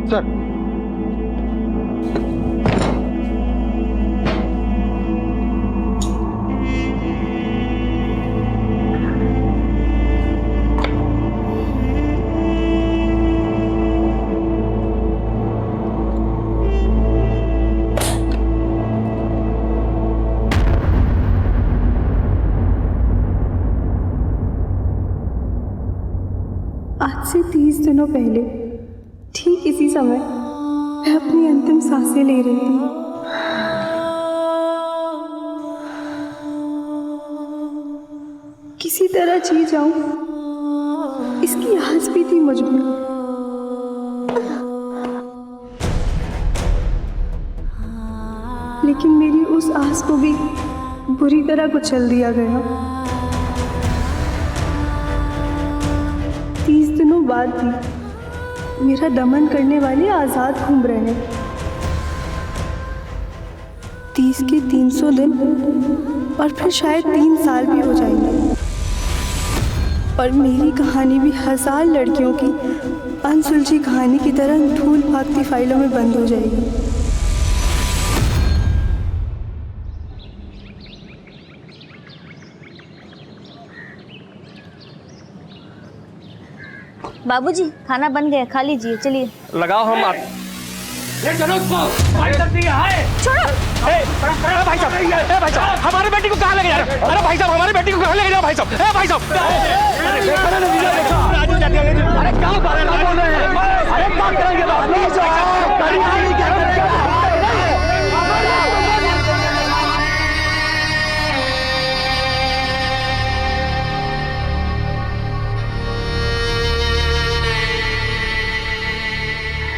चल। आज से 30 दिनों पहले ठीक इसी समय मैं अपनी अंतिम सांसें ले रही थी। किसी तरह जी जाऊं, इसकी आस भी थी मुझ में। लेकिन मेरी उस आस को भी बुरी तरह कुचल दिया गया। 30 दिनों बाद भी मेरा दमन करने वाले आजाद घूम रहे हैं। 30 के 300 दिन और फिर शायद 3 साल भी हो जाएंगे और मेरी कहानी भी 1000 लड़कियों की अनसुलझी कहानी की तरह धूल भागती फाइलों में बंद हो जाएगी। बाबूजी खाना बन गया, खा लीजिए, चलिए। लगाओ हम ये चलो इसको भाई साहब नहीं है। छोड़ो। भाई साहब हमारे बेटी को कहाँ लेके जा रहे हो? अरे भाई साहब हमारे बेटी को कहाँ लेके जा भाई साहब? भाई साहब अरे क्या बोल रहे हैं? अरे क्या करेंगे?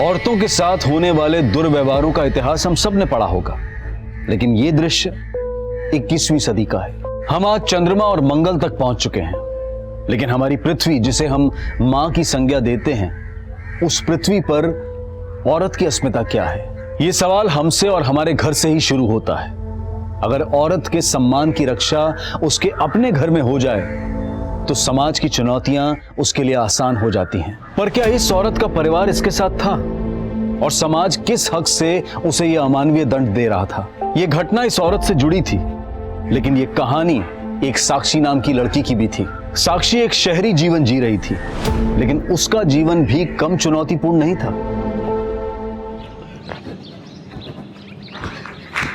औरतों के साथ होने वाले दुर्व्यवहारों का इतिहास हम सब ने पढ़ा होगा, लेकिन यह दृश्य 21वीं सदी का है। हम आज चंद्रमा और मंगल तक पहुंच चुके हैं, लेकिन हमारी पृथ्वी, जिसे हम मां की संज्ञा देते हैं, उस पृथ्वी पर औरत की अस्मिता क्या है? यह सवाल हमसे और हमारे घर से ही शुरू होता है। अगर औरत के सम्मान की रक्षा उसके अपने घर में हो जाए तो समाज की चुनौतियां उसके लिए आसान हो जाती हैं। पर क्या इस औरत का परिवार इसके साथ था? और समाज किस हक से उसे यह अमानवीय दंड दे रहा था? यह घटना इस औरत से जुड़ी थी, लेकिन यह कहानी एक साक्षी नाम की लड़की की भी थी। साक्षी एक शहरी जीवन जी रही थी, लेकिन उसका जीवन भी कम चुनौतीपूर्ण नहीं था।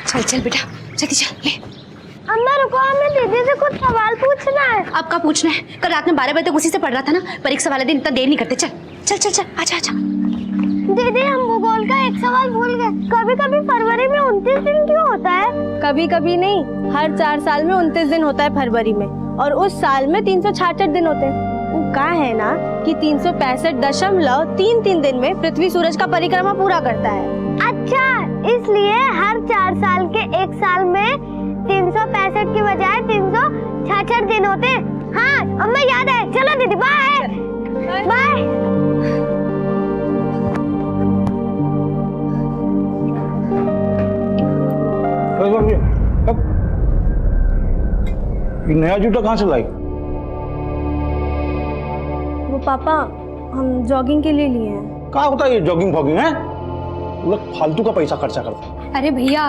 चल चल बेटा, जल्दी चल ले। अम्मा रुको, हमें दीदी से कुछ सवाल पूछना है। अब क्या पूछना है? कल रात में 12 बजे तक उसी से पढ़ रहा था ना। परीक्षा वाले दिन इतना देर नहीं करते। चल चल चल चल, आजा आजा। दीदी हम भूगोल का एक सवाल भूल गए। कभी कभी फरवरी में 29 दिन क्यों होता है? कभी कभी नहीं, हर 4 साल में 29 दिन होता है फरवरी में, और उस साल में 366 दिन होते हैं। वो कहा है ना कि 365.33 दिन में पृथ्वी सूरज का परिक्रमा पूरा करता है। अच्छा, इसलिए हर 4 साल के एक साल में 365 की बजाय 366 दिन होते हैं। हाँ अम्मा याद है। चलो दीदी, बाय बाय। ये नया जूता कहाँ से लाई? वो पापा हम जॉगिंग के लिए लिए हैं। क्या होता है ये जॉगिंग फॉगिंग है? लोग फालतू का पैसा खर्चा करते हैं। अरे भैया,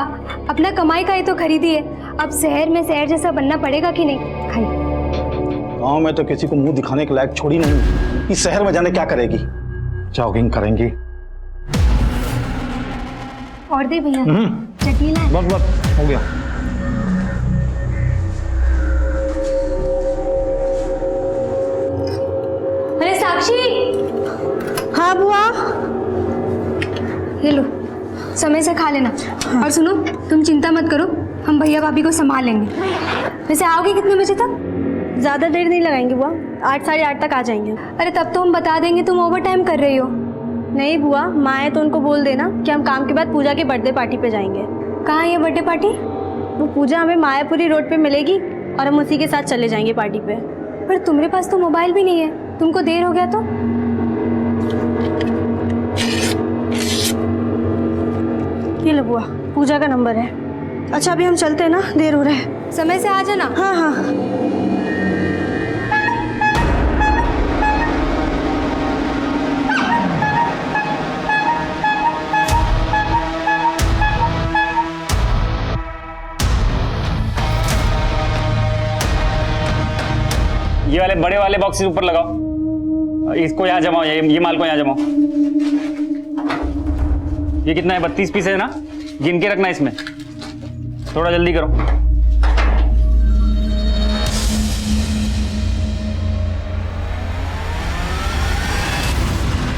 अपना कमाई का ही तो खरीदिए। अब शहर में शहर जैसा बनना पड़ेगा कि नहीं? खाइए। गाँव में तो किसी को मुंह दिखाने के लायक छोड़ी नहीं। इस शहर में जाने क्या करेगी? जॉगिंग करेंगी। और दे भैया, चटनी लाए। बस बस हो गया। अरे साक्षी। हाँ बुआ। ये लो, समय से खा लेना। और सुनो, तुम चिंता मत करो, हम भैया भाभी को संभाल लेंगे। वैसे आओगे कितने बजे तक? ज़्यादा देर नहीं लगाएंगे बुआ, 8 साढ़े 8 तक आ जाएंगे। अरे तब तो हम बता देंगे तुम ओवर टाइम कर रही हो। नहीं बुआ, माँ है तो उनको बोल देना कि हम काम के बाद पूजा की बर्थडे पार्टी पे जाएंगे। कहाँ है ये बर्थडे पार्टी? वो पूजा हमें मायापुरी रोड पे मिलेगी और हम उसी के साथ चले जाएंगे पार्टी पे। पर तुम्हारे पास तो मोबाइल भी नहीं है, तुमको देर हो गया तो? ये लो बुआ, पूजा का नंबर है। अच्छा अभी हम चलते हैं ना, देर हो रहा है। समय से आ जाना। हाँ हाँ। ये वाले बड़े वाले बॉक्सेस ऊपर लगाओ, इसको यहाँ जमाओ, ये माल को यहाँ जमाओ। ये कितना है? 32 पीस है ना, गिन के रखना इसमें। थोड़ा जल्दी करो।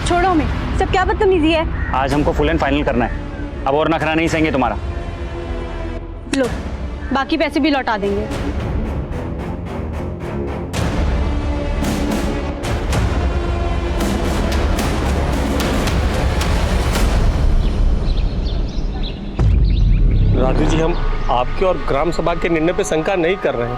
छोड़ो हमें, सब क्या बदतमीजी है। आज हमको फुल एंड फाइनल करना है, अब और नखरा नहीं सहेंगे तुम्हारा। लो, बाकी पैसे भी लौटा देंगे। राजू जी, हम आपके और ग्राम सभा के निर्णय पे शंका नहीं कर रहे हैं,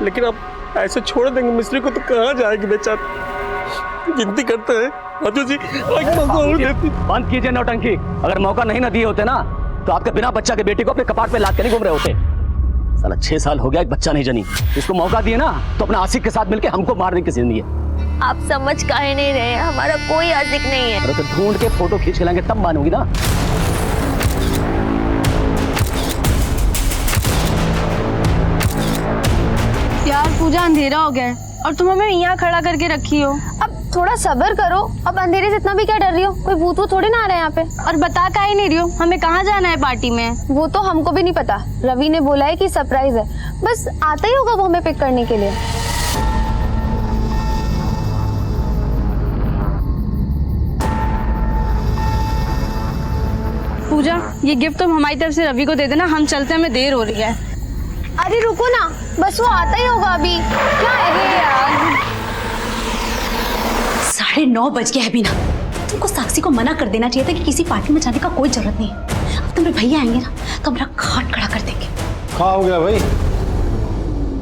लेकिन अब ऐसे छोड़ देंगे मिस्त्री को तो कहाँ जाएगी बेचारा। गिनती करते हैं राजू जी, एक मौका और देती। बंद कीजिए नौटंकी। अगर मौका नहीं ना दिए होते ना तो आपके बिना बच्चा के बेटी को अपने कपाट पे लाद के नहीं घूम रहे होते। साला 6 साल हो गया, एक बच्चा नहीं जनी। इसको मौका दिए ना तो अपना आशिक के साथ मिलके हमको मारने की जिंदगी है। आप समझ काहे नहीं रहे, हमारा कोई आशिक नहीं है। अरे तो ढूंढ के फोटो खींच के लाएंगे तब मानोगी ना। यार पूजा, अंधेरा हो गया है और तुम हमें यहाँ खड़ा करके रखी हो। अब थोड़ा सब्र करो, अब अंधेरे से इतना भी क्या डर रही हो, कोई भूत वूत थोड़ी ना आ रहे हैं यहाँ पे। और बता काहे नहीं रही हो, हमें कहाँ जाना है पार्टी में? वो तो हमको भी नहीं पता, रवि ने बोला है कि सरप्राइज है, बस आता ही होगा वो हमें पिक करने के लिए। पूजा, ये गिफ्ट तुम हमारी तरफ से रवि को दे देना, हम चलते, हमें देर हो रही है। अरे रुको ना, बस वो आता ही होगा अभी। क्या है यार, 9:30 बज गया है बीना। तुमको साक्षी को मना कर देना चाहिए था कि किसी पार्टी में जाने का कोई जरूरत नहीं है। अब तुम्हारे भैया आएंगे ना तो हमारा खाट खड़ा कर देंगे। क्या हो गया भाई,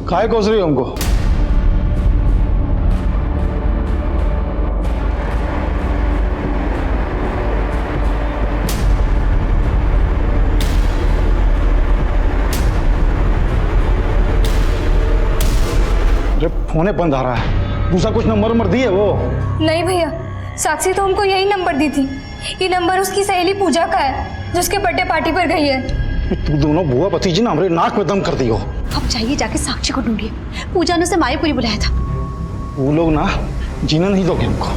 काहे कोस रही हो हमको? फोने बंद आ रहा है, दूसरा कुछ नंबर नंबर दिए वो? नहीं भैया, साक्षी तो हमको यही नंबर दी थी। ये नंबर उसकी सहेली पूजा का है, जो उसके बर्थडे पार्टी पर गई है। तू दोनों बुआ भतीजी ना हमारे नाक में दम कर दी हो। अब जाइए, जाके साक्षी को ढूंढिए। पूजा ने उसे मायापुरी बुलाया था। वो लोग ना जीना नहीं दोगे हमको।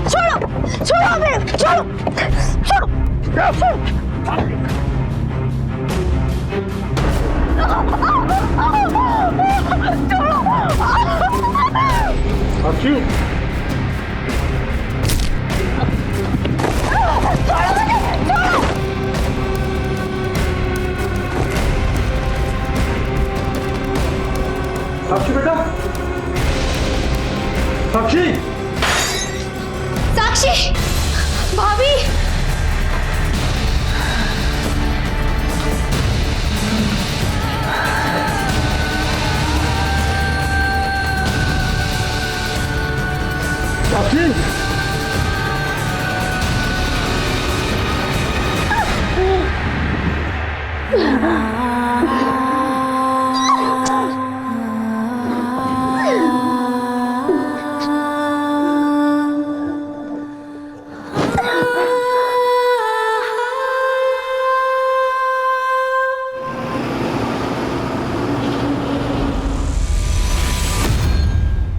छोड़ो छोड़ो हमें, छोड़ो छोड़ो छोड़ो। साक्षी, साक्षी बेटा, साक्षी, साक्षी, भाभी। साक्षी,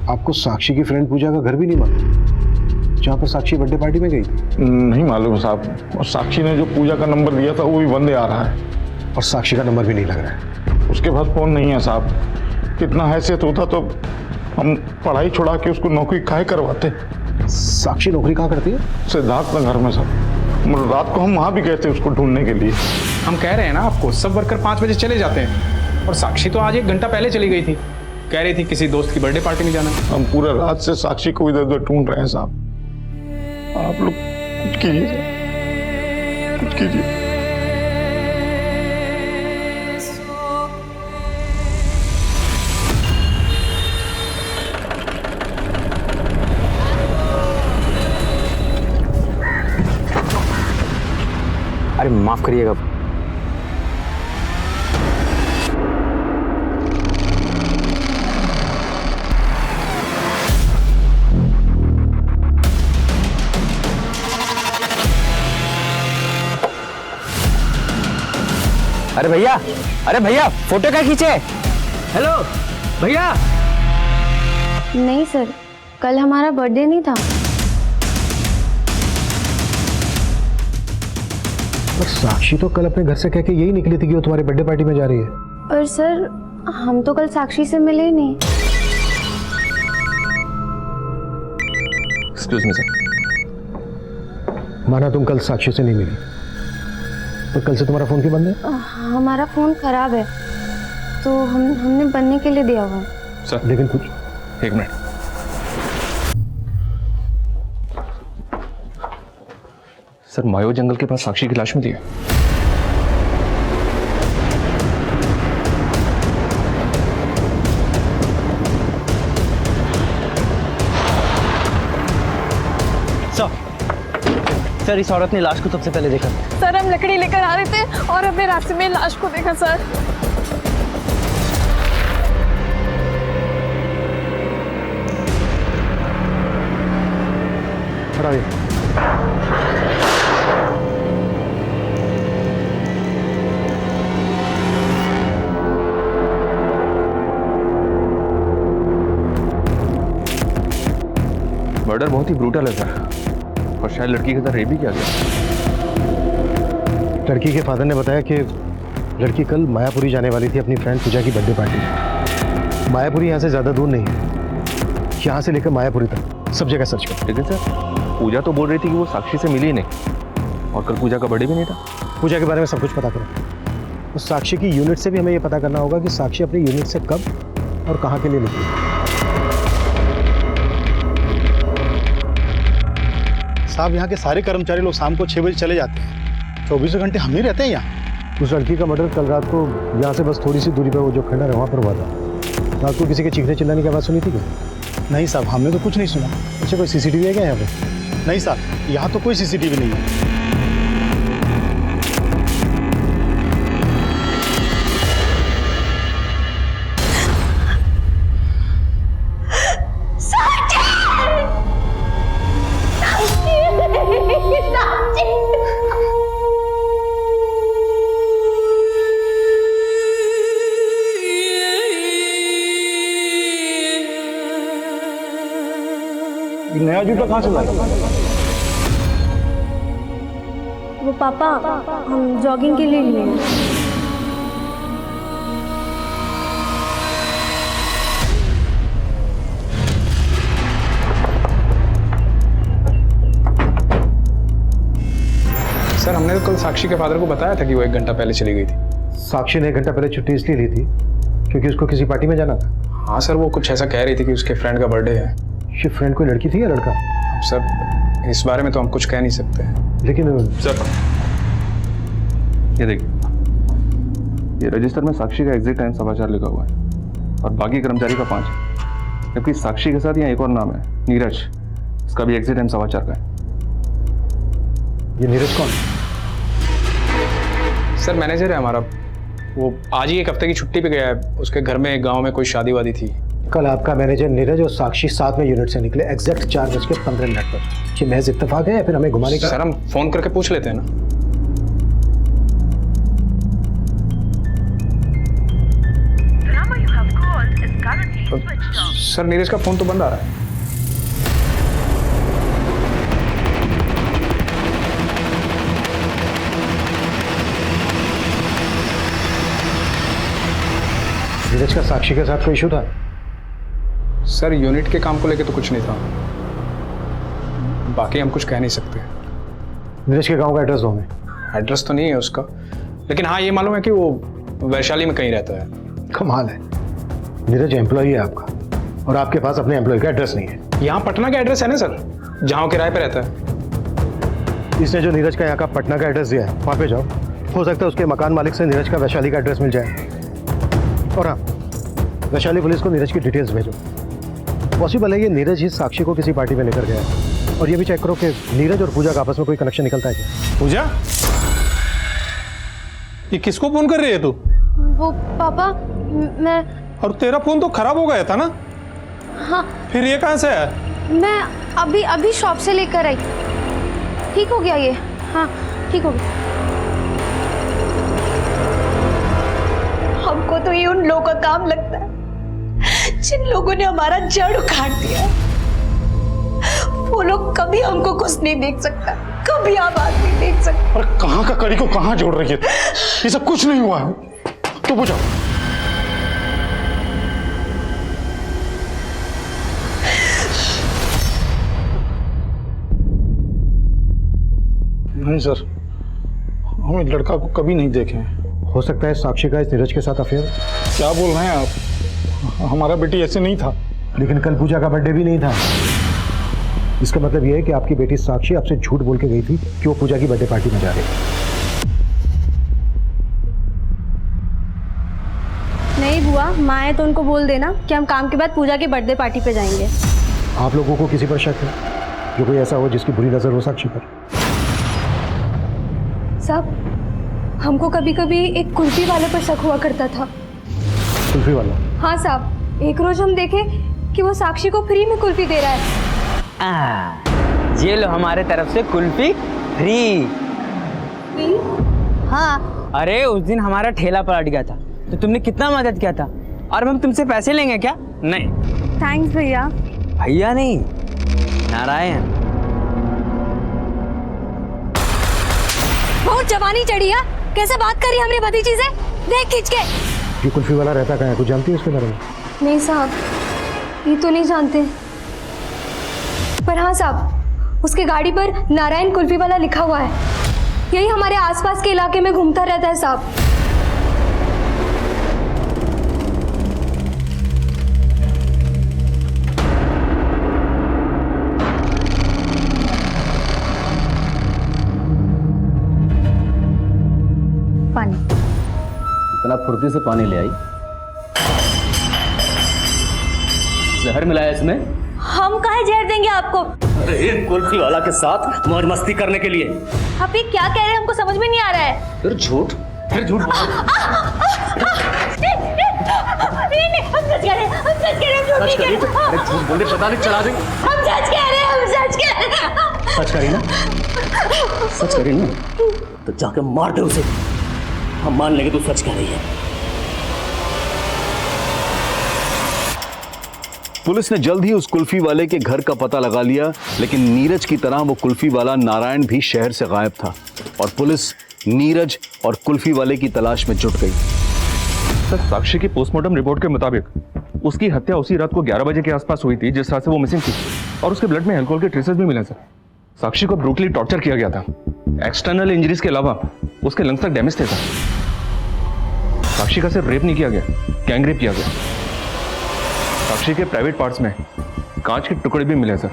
आपको साक्षी की फ्रेंड पूजा का घर भी नहीं मालूम, जहाँ पर साक्षी बर्थडे पार्टी में गई थी? नहीं मालूम साहब, और साक्षी ने जो पूजा का नंबर दिया था वो भी बंद आ रहा है। और साक्षी का नंबर भी नहीं लग रहा है। उसके पास फोन नहीं है साहब। कितना हैसियत होता तो हम पढ़ाई छुड़ा के उसको नौकरी काहे करवाते। साक्षी नौकरी कहाँ करती है? सिद्धार्थ नगर में साहब। मतलब रात को हम वहाँ भी गए थे उसको ढूंढने के लिए। हम कह रहे हैं ना आपको, सब वर्कर 5 बजे चले जाते हैं और साक्षी तो आज 1 घंटा पहले चली गई थी, कह रही थी किसी दोस्त की बर्थडे पार्टी में जाना। हम पूरे रात से साक्षी को इधर उधर ढूंढ रहे हैं साहब। आप लोग कुछ कीजिए, कुछ कीजिए। अरे माफ करिएगा, अरे भैया फोटो क्या खींचे? हेलो भैया। नहीं सर, कल हमारा बर्थडे नहीं था। पर साक्षी तो कल अपने घर से कह के यही निकली थी कि वो तुम्हारी बर्थडे पार्टी में जा रही है। पर सर, हम तो कल साक्षी से मिले ही नहीं। Excuse me sir. माना तुम कल साक्षी से नहीं मिली, तो कल से तुम्हारा फोन क्यों बंद है? हमारा फोन खराब है, तो हमने बनने के लिए दिया हुआ है। सर लेकिन कुछ 1 मिनट। सर मायो जंगल के पास साक्षी की लाश मिली है। सर इस औरत ने लाश को सबसे पहले देखा। सर हम लकड़ी लेकर आ रहे थे और हमने रास्ते में लाश को देखा सर। मर्डर बहुत ही ब्रूटल है सर, और शायद लड़की के साथ रेप भी किया गया। लड़की के फादर ने बताया कि लड़की कल मायापुरी जाने वाली थी अपनी फ्रेंड पूजा की बर्थडे पार्टी में। मायापुरी यहाँ से ज़्यादा दूर नहीं है, यहाँ से लेकर मायापुरी तक सब जगह सर्च कर। लेकिन सर पूजा तो बोल रही थी कि वो साक्षी से मिली ही नहीं, और कल पूजा का बर्थडे भी नहीं था। पूजा के बारे में सब कुछ पता करो। उस साक्षी की यूनिट से भी हमें ये पता करना होगा कि साक्षी अपनी यूनिट से कब और कहाँ के लिए निकली। साहब यहाँ के सारे कर्मचारी लोग शाम को 6 बजे चले जाते हैं, 24 घंटे हम ही रहते हैं यहाँ। उस लड़की का मर्डर कल रात को यहाँ से बस थोड़ी सी दूरी पर वो जो खंडर है वहाँ पर हुआ था। रात को किसी के चीखने चिल्लाने की आवाज़ सुनी थी क्या? नहीं साहब, हमने तो कुछ नहीं सुना। अच्छा कोई सीसीटीवी है क्या यहाँ पे? नहीं साहब, यहाँ तो कोई सीसीटीवी नहीं है। नया जूता कहाँ से लाया? वो पापा हम जॉगिंग के लिए लिए हैं। सर हमने तो कल साक्षी के फादर को बताया था कि वो 1 घंटा पहले चली गई थी। साक्षी ने 1 घंटा पहले छुट्टी इसलिए ली थी क्योंकि उसको किसी पार्टी में जाना था। हाँ सर, वो कुछ ऐसा कह रही थी कि उसके फ्रेंड का बर्थडे है। ये फ्रेंड कोई लड़की थी या लड़का? अब सर इस बारे में तो हम कुछ कह नहीं सकते हैं। लेकिन सर ये देखिए, ये रजिस्टर में साक्षी का एग्जिट टाइम 4:15 लिखा हुआ है और बाकी कर्मचारी का 5 है, जबकि साक्षी के साथ यहाँ एक और नाम है नीरज, इसका भी एग्जिट टाइम 4:15 का है। ये नीरज कौन? सर मैनेजर है हमारा, वो आज ही 1 हफ्ते की छुट्टी पे गया है। उसके घर में गांव में कोई शादी वादी थी। कल आपका मैनेजर नीरज और साक्षी साथ में यूनिट से निकले एग्जैक्ट 4:15 पर। ये महज इत्तेफाक है या फिर हमें घुमाने का? सर हम फोन करके पूछ लेते हैं ना। सर नीरज का फोन तो बंद आ रहा है। नीरज का साक्षी के साथ कोई इशू था? सर यूनिट के काम को लेके तो कुछ नहीं था, बाकी हम कुछ कह नहीं सकते। नीरज के गांव का एड्रेस दो हमें। एड्रेस तो नहीं है उसका, लेकिन हाँ ये मालूम है कि वो वैशाली में कहीं रहता है। कमाल है, नीरज एम्प्लॉई है आपका और आपके पास अपने एम्प्लॉय का एड्रेस नहीं है। यहाँ पटना का एड्रेस है ना सर, जहाँ किराए पे रहता है। इसने जो नीरज का यहाँ का पटना का एड्रेस दिया है वहाँ पे जाओ, हो सकता है उसके मकान मालिक से नीरज का वैशाली का एड्रेस मिल जाए। और हाँ, वैशाली पुलिस को नीरज की डिटेल्स भेजो। पॉसिबल है ये नीरज ही साक्षी को किसी पार्टी में लेकर गया है। और ये भी चेक करो कि नीरज और पूजा का आपस में कोई कनेक्शन निकलता है क्या? पूजा, ये किसको फोन कर रही है तू? वो पापा मैं। और तेरा फोन तो खराब हो गया था ना? हाँ। फिर ये कहाँ से है? मैं अभी शॉप से लेकर आई। ठीक हो गया ये? हाँ ठीक हो गया। हमको तो ये उन लोगों का काम लगता है जिन लोगों ने हमारा जड़ उखाड़ दिया। वो लोग कभी हमको खुश नहीं देख सकता, कभी आबाद नहीं देख सकता। अरे कहाँ का कड़ी को कहाँ जोड़ रही है? ये सब कुछ नहीं हुआ है। तो पूछो। नहीं सर, हम इस लड़का को कभी नहीं देखे हैं। हो सकता है साक्षी का इस नीरज के साथ अफेयर। क्या बोल रहे हैं आप? हमारा बेटी ऐसे नहीं था। लेकिन कल पूजा का बर्थडे भी नहीं था। इसका मतलब यह है कि आपकी बेटी साक्षी आपसे झूठ बोल के गई थी कि वो पूजा की बर्थडे पार्टी में जा रही है। नहीं बुआ, माँ है तो उनको बोल देना कि हम काम के बाद पूजा की बर्थडे पार्टी पे जाएंगे। आप लोगों को किसी पर शक है जो कोई ऐसा हो जिसकी बुरी नजर हो साक्षी पर? साहब, हमको कभी कभी एक कुल्फी वाले पर शक हुआ करता था। कुल्फी वाला? हाँ साहब, एक रोज हम देखे कि वो साक्षी को फ्री में कुल्फी दे रहा है। ये लो हमारे तरफ से कुल्फी फ्री। हाँ। अरे उस दिन हमारा ठेला पलट गया था तो तुमने कितना मदद किया था, और हम तुमसे पैसे लेंगे क्या? नहीं। थैंक्स भैया। भैया नहीं, नारायण। बहुत जवानी चढ़ी है, कैसे बात करी हमने भतीजी से? देख खींच के। ये कुल्फी वाला रहता कहाँ है, कुछ जानती है उसके बारे में? नहीं साहब, ये तो नहीं जानते, पर हाँ साहब, उसके गाड़ी पर नारायण कुल्फी वाला लिखा हुआ है। यही हमारे आसपास के इलाके में घूमता रहता है साहब। पानी। इतना फुर्ती से पानी ले आई? जहर मिलाया इसमें? हम काहे जहर देंगे आपको? अरे कुल्फी वाला के साथ मौज मस्ती करने के लिए। आप ये क्या कह रहे हैं, हमको समझ में नहीं आ रहा है। फिर झूठ नहीं, हम सच कह रहे हैं, हम सच कह रहे हैं, झूठ नहीं कह रहे। अरे झूठ बोल रहे, पता नहीं चला देंगे। हम सच कह रहे हैं, हम सच कह रहे हैं। सच करी ना? सच करी ना? तो जाकर मार दे उसे, हम मान लेंगे तू सच कह रही है। पुलिस ने जल्द ही उस कुल्फी वाले के घर का पता लगा लिया, लेकिन नीरज की तरह वो कुल्फी वाला नारायण भी शहर से गायब था और पुलिस नीरज और कुल्फी वाले की तलाश में जुट गई। सर, साक्षी की पोस्टमार्टम रिपोर्ट के मुताबिक उसकी हत्या उसी रात को 11 बजे के आसपास हुई थी जिस रात से वो मिसिंग थी, और उसके ब्लड में अल्कोहल के ट्रेसेस भी मिले सर। साक्षी को ब्रूटली टॉर्चर किया गया था। एक्सटर्नल इंजरीज के अलावा उसके लंग्स तक डैमेज थे सर। साक्षी का सिर्फ रेप नहीं किया गया, गैंग रेप किया गया। साक्षी के प्राइवेट पार्ट्स में कांच के टुकड़े भी मिले सर,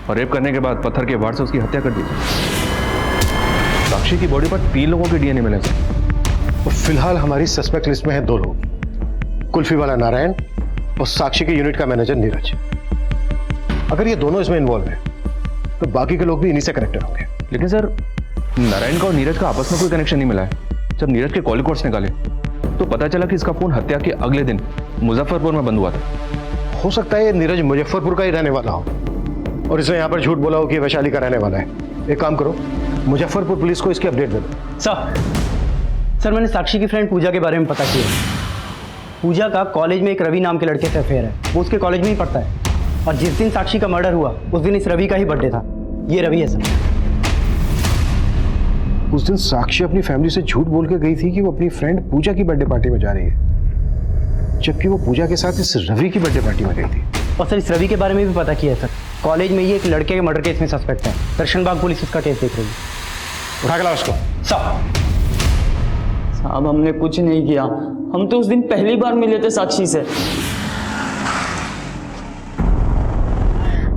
और रेप करने के बाद पत्थर के वार से उसकी हत्या कर दी। साक्षी की बॉडी पर 3 लोगों के डीएनए मिले सर। और फिलहाल हमारी सस्पेक्ट लिस्ट में है 2 लोग, कुल्फी वाला नारायण और साक्षी के यूनिट का मैनेजर नीरज। अगर ये दोनों इसमें इन्वॉल्व हैं तो बाकी के लोग भी इन्हीं से कनेक्टेड होंगे। लेकिन सर, नारायण का और नीरज का आपस में कोई कनेक्शन नहीं मिला है। जब नीरज के कॉल रिकॉर्ड्स निकाले तो पता चला कि इसका फोन हत्या के अगले दिन मुजफ्फरपुर में बंद हुआ था। हो सकता है ये नीरज मुजफ्फरपुर का ही रहने वाला हो और इसने यहाँ पर झूठ बोला हो कि वैशाली का रहने वाला है। एक काम करो, मुजफ्फरपुर पुलिस को इसकी अपडेट दे दो। सर, मैंने साक्षी की फ्रेंड पूजा के बारे में पता किया। पूजा का कॉलेज में एक रवि नाम के लड़के से अफेयर है, वो उसके कॉलेज में ही पढ़ता है, और जिस दिन साक्षी का मर्डर हुआ उस दिन इस रवि का ही बर्थडे था। ये रवि है सर। उस दिन साक्षी अपनी फैमिली से झूठ बोल के गई थी कि वो अपनी फ्रेंड पूजा की बर्थडे पार्टी में जा रही है, जबकि वो पूजा के साथ इस रवि की बर्थडे पार्टी में गई थी। और सर, इस रवि के बारे में भी पता किया है सर। कॉलेज में ये एक लड़के के मर्डर केस में सस्पेक्ट है। दर्शनबाग पुलिस उसका केस देख रही है। उठा के लाओ उसको। साहब, हमने कुछ नहीं किया, हम तो उस दिन पहली बार मिले थे साक्षी से।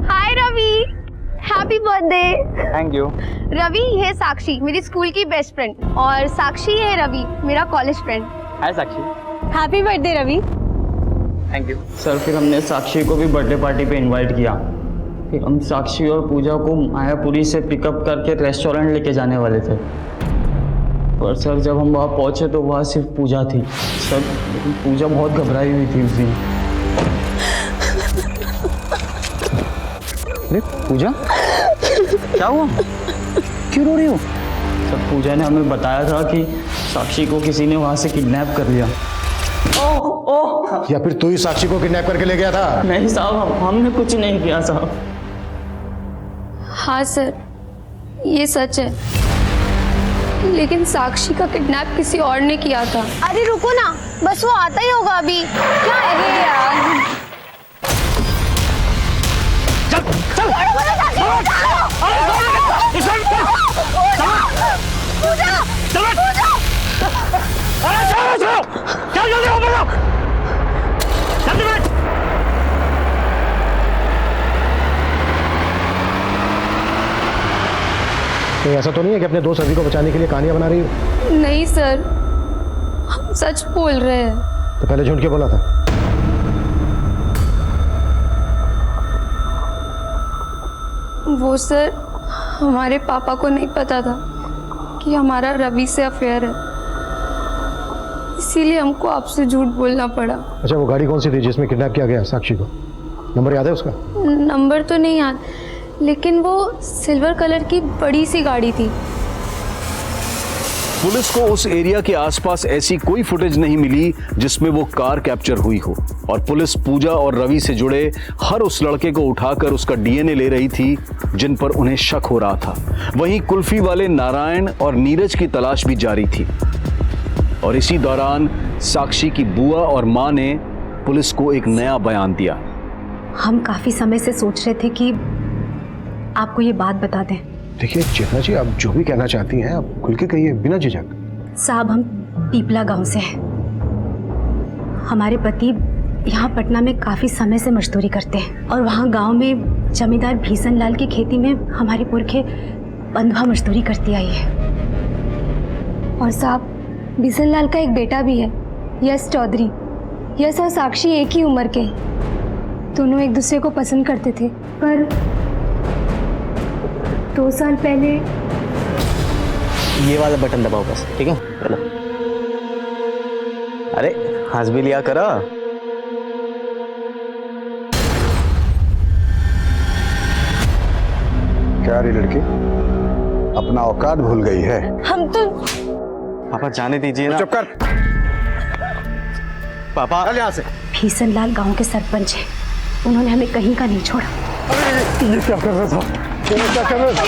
Hi Ravi, happy birthday. Thank you. Ravi, ये साक्षी मेरी स्कूल की बेस्ट फ्रेंड, और साक्षी है रवि मेरा college friend. Hi Sakshi. Happy birthday Ravi. Thank you sir. फिर हमने साक्षी को भी बर्थडे पार्टी पे इनवाइट किया। फिर हम साक्षी और पूजा को मायापुरी से पिकअप करके रेस्टोरेंट लेके जाने वाले थे, पर सर जब हम वहाँ पहुँचे तो वहाँ सिर्फ पूजा थी सर। लेकिन पूजा बहुत घबराई हुई थी उस दिन। अरे पूजा, क्या हुआ? क्यों रो रही हो? तब पूजा ने हमें बताया था कि साक्षी को किसी ने वहाँ से किडनैप कर लिया। या फिर तू ही साक्षी को किडनैप करके ले गया था? नहीं साहब, हमने कुछ नहीं किया साहब। हाँ सर, ये सच है, लेकिन साक्षी का किडनैप किसी और ने किया था। अरे रुको ना, बस वो आता ही होगा अभी। क्या अरे यार, तो ऐसा तो नहीं है कि अपने दोस्त रवि को बचाने के लिए कहानियां बना रही हो? नहीं सर, हम सच बोल रहे हैं। तो पहले झूठ क्यों बोला था? वो सर, हमारे पापा को नहीं पता था कि हमारा रवि से अफेयर है, इसीलिए हमको आपसे झूठ बोलना पड़ा। अच्छा, वो गाड़ी कौन सी थी जिसमें किडनैप किया गया साक्षी को? नंबर याद है उसका? नंबर तो नहीं याद, लेकिन वो सिल्वर कलर की बड़ी सी गाड़ी थी। पुलिस को उस एरिया के आसपास ऐसी कोई फुटेज नहीं मिली जिसमें वो कार कैप्चर हुई हो, और पुलिस पूजा और रवि से जुड़े हर उस लड़के को उठाकर उसका डीएनए ले रही थी जिन पर उन्हें शक हो रहा था। वहीं कुल्फी वाले नारायण और नीरज की तलाश भी जारी थी, और इसी दौरान साक्षी की बुआ और मां ने पुलिस को एक नया बयान दिया। हम काफी समय से सोच रहे थे कि आपको ये बात बता दें। देखिए चेतना जी, आप जो भी कहना चाहती हैं आप खुल के कहिए, बिना झिझक। साहब, हम पीपला गांव से हैं। हमारे पति यहाँ पटना में काफी समय से मजदूरी करते हैं, और वहाँ गांव में जमींदार भीषण लाल की खेती में हमारे पुरखे बंधुआ मजदूरी करती आई है। और साहब, भीषण लाल का एक बेटा भी है, यश चौधरी। यश और साक्षी एक ही उम्र के, दोनों एक दूसरे को पसंद करते थे, पर 2 साल पहले। ये वाला बटन दबाओ बस, ठीक है? चलो। अरे हंस भी लिया करो। क्या रही लड़की अपना औकात भूल गई है? हम तो पापा जाने दीजिए ना। चुप कर पापा। चल यहाँ से। भीषण लाल गाँव के सरपंच हैं, उन्होंने हमें कहीं का नहीं छोड़ा। ये क्या कर रहा था? ये क्या कर रहा था?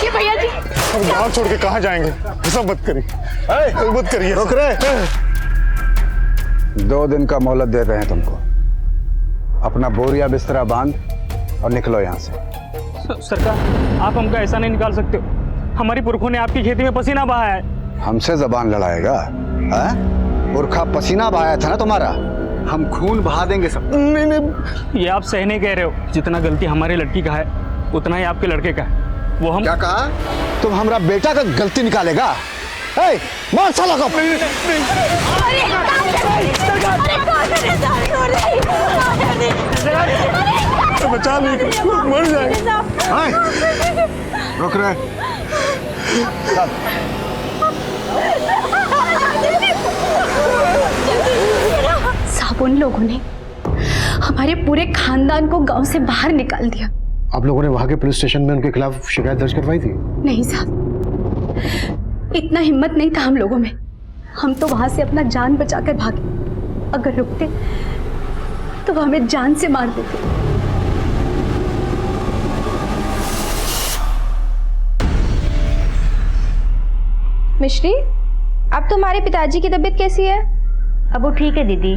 ये भैया जी, हम गाँव छोड़ के कहाँ जाएंगे? ऐसा मत करिए, मत करिए। रुक रहे। 2 दिन का मोहलत दे रहे हैं तुमको। अपना बोरिया बिस्तरा बांध और निकलो यहाँ से। सरकार, आप हमको ऐसा नहीं निकाल सकते हो। हमारी पुरखों ने आपकी खेती में पसीना बहाया है। हमसे जबान लड़ाएगा? पुरखा पसीना बहाया था ना तुम्हारा, हम खून बहा देंगे सब। नहीं, ये आप सही नहीं कह रहे हो। जितना गलती हमारी लड़की का है उतना ही आपके लड़के का है। वो हम क्या कहा? तुम हमारा बेटा का गलती निकालेगा? मार साला को। बचा नहीं, मर जाएगा। रुक रहे। साहब, उन लोगों ने हमारे पूरे खानदान को गांव से बाहर निकाल दिया। आप लोगों ने वहां के पुलिस स्टेशन में उनके खिलाफ शिकायत दर्ज करवाई थी? नहीं साहब, इतना हिम्मत नहीं था हम लोगों में। हम तो वहां से अपना जान बचाकर भागे। अगर रुकते तो वो हमें जान से मार देते। मिश्री, अब तुम्हारे पिताजी की तबीयत कैसी है? अब वो ठीक है दीदी।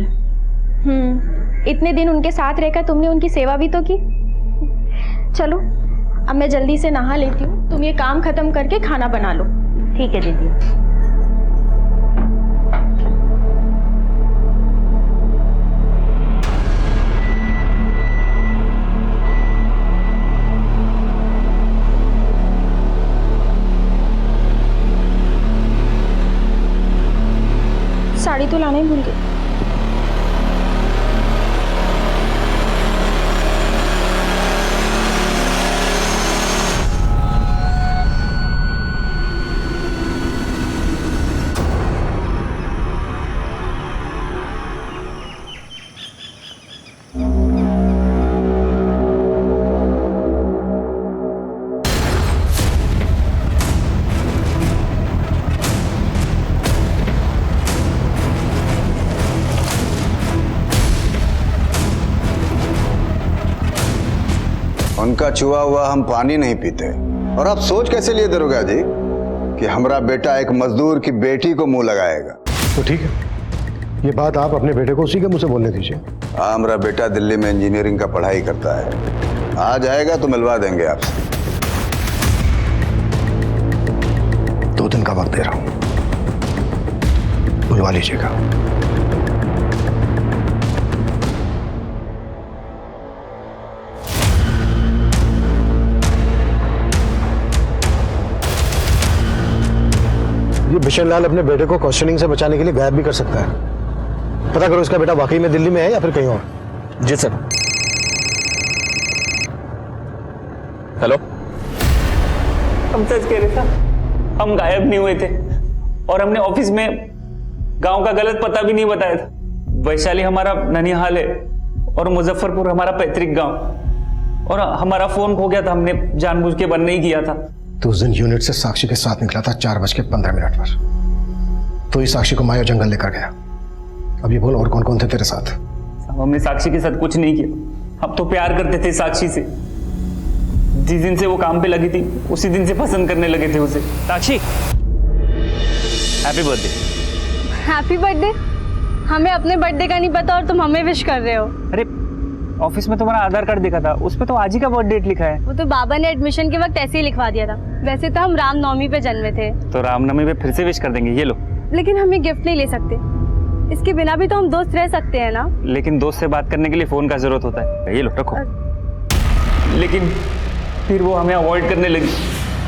इतने दिन उनके साथ रहकर तुमने उनकी सेवा भी तो की। चलो, अब मैं जल्दी से नहा लेती हूँ, तुम ये काम खत्म करके खाना बना लो। ठीक है दीदी। साड़ी तो लाना ही भूल गई। उनका छुआ हुआ हम पानी नहीं पीते। और आप सोच कैसे लिए दरोगा जी कि हमारा बेटा एक मजदूर की बेटी को मुंह लगाएगा? तो ठीक है, ये बात आप अपने बेटे को उसी के मुंह से बोलने दीजिए। हाँ, हमारा बेटा दिल्ली में इंजीनियरिंग का पढ़ाई करता है, आ जाएगा तो मिलवा देंगे आपसे। 2 दिन का वक्त दे रहा हूं, बुलवा लीजिएगा। ये बिशन लाल अपने बेटे को क्वेश्चनिंग से बचाने के लिए गायब भी कर सकता है। पता करो इसका बेटा वाकई में दिल्ली में है या फिर कहीं और। जी सर। हेलो, हम सच कह रहे थे, हम गायब नहीं हुए थे और हमने ऑफिस में गांव का गलत पता भी नहीं बताया था। वैशाली हमारा ननिहाल है और मुजफ्फरपुर हमारा पैतृक गांव, और हमारा फोन खो गया था, हमने जानबूझ के बंद नहीं किया था। तो उस दिन यूनिट से साक्षी के साथ निकला था 4:15 पर, तो ये साक्षी को माया जंगल लेकर गया। अब ये बोल और कौन कौन थे तेरे साथ? हमने साक्षी के साथ कुछ नहीं किया, हम तो प्यार करते थे साक्षी से। जिस दिन से वो काम पे लगी थी उसी दिन से पसंद करने लगे थे उसे। साक्षी, हैप्पी बर्थडे। Happy birthday? हमें अपने बर्थडे का नहीं पता और तुम हमें विश कर रहे हो। अरे ऑफिस में तुम्हारा आधार कार्ड देखा था, उस पे तो आज ही का बर्थ डेट लिखा है। वो तो बाबा ने एडमिशन के वक्त ऐसे ही लिखवा दिया था। वैसे तो हम रामनवमी पे जन्मे थे। तो रामनवमी पे फिर से विश कर देंगे, ये लो। लेकिन हम ये गिफ्ट नहीं ले सकते, इसके बिना भी तो हम दोस्त रह सकते हैं ना। लेकिन दोस्त से बात करने के लिए फोन का जरूरत होता है, ये लो रखो। लेकिन फिर वो हमें अवॉइड करने लगी।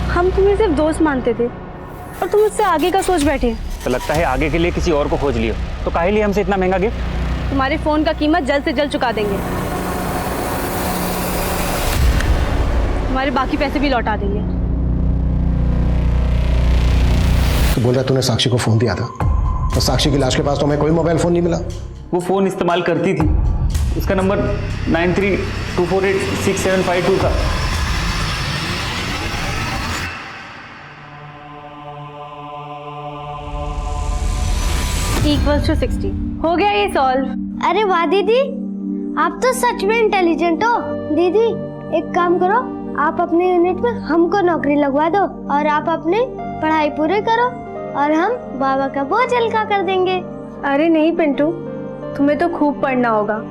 हम तुम्हें सिर्फ दोस्त मानते थे और तुम उससे आगे का सोच बैठे। तो लगता है आगे के लिए किसी और को खोज लियो। तो काहे लिए हमसे इतना महंगा गिफ्ट? तुम्हारे फोन का कीमत जल्द से जल्द चुका देंगे, तुम्हारे बाकी पैसे भी लौटा देंगे। तो बोल रहा तूने साक्षी को फोन दिया था, तो साक्षी की लाश के पास तो हमें कोई मोबाइल फोन नहीं मिला। वो फोन इस्तेमाल करती थी, उसका नंबर 93248675 था। इक्वल्स टू 60 हो गया ये सॉल्व। अरे वाह दीदी, आप तो सच में इंटेलिजेंट हो। दीदी एक काम करो, आप अपने यूनिट में हमको नौकरी लगवा दो और आप अपनी पढ़ाई पूरी करो और हम बाबा का बोझ हल्का कर देंगे। अरे नहीं पिंटू, तुम्हें तो खूब पढ़ना होगा।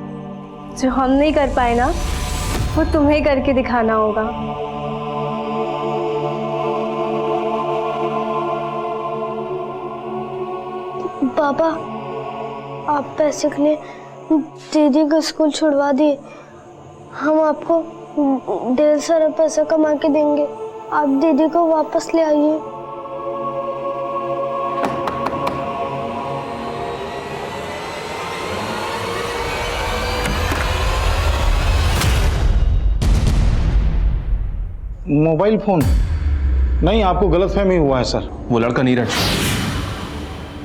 जो हम नहीं कर पाए ना, वो तुम्हें करके दिखाना होगा। पापा, आप पैसे के लिए दीदी का स्कूल छुड़वा दिए। हम आपको ढेर सारा पैसा कमा के देंगे, आप दीदी को वापस ले आइए। मोबाइल फोन नहीं, आपको गलतफहमी हुआ है सर। वो लड़का नीरज,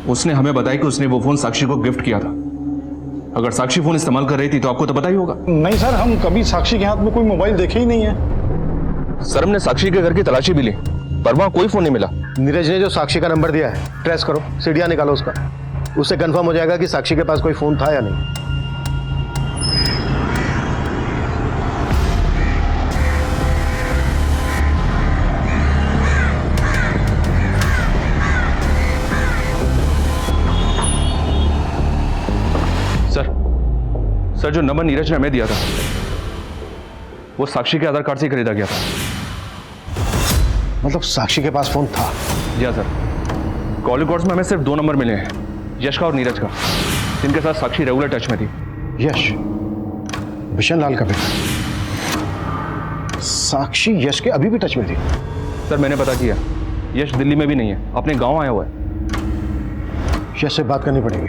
उसने हमें बताया कि उसने वो फोन साक्षी को गिफ्ट किया था। अगर साक्षी फोन इस्तेमाल कर रही थी तो आपको तो पता ही होगा। नहीं सर, हम कभी साक्षी के हाथ में कोई मोबाइल देखे ही नहीं है। सर, हमने साक्षी के घर की तलाशी भी ली, पर वहां कोई फोन नहीं मिला। नीरज ने जो साक्षी का नंबर दिया है, ट्रेस करो, सीढ़ियां निकालो उसका, उससे कंफर्म हो जाएगा कि साक्षी के पास कोई फोन था या नहीं। सर, जो नंबर नीरज ने हमें दिया था वो साक्षी के आधार कार्ड से खरीदा गया था। मतलब साक्षी के पास फोन था? जी हाँ सर, कॉल रिकॉर्ड्स में हमें सिर्फ 2 नंबर मिले हैं, यश का और नीरज का, जिनके साथ साक्षी रेगुलर टच में थी। यश बिशन लाल का बेटा? साक्षी यश के अभी भी टच में थी? सर, मैंने पता किया, यश दिल्ली में भी नहीं है, अपने गांव आया हुआ है। यश से बात करनी पड़ेगी,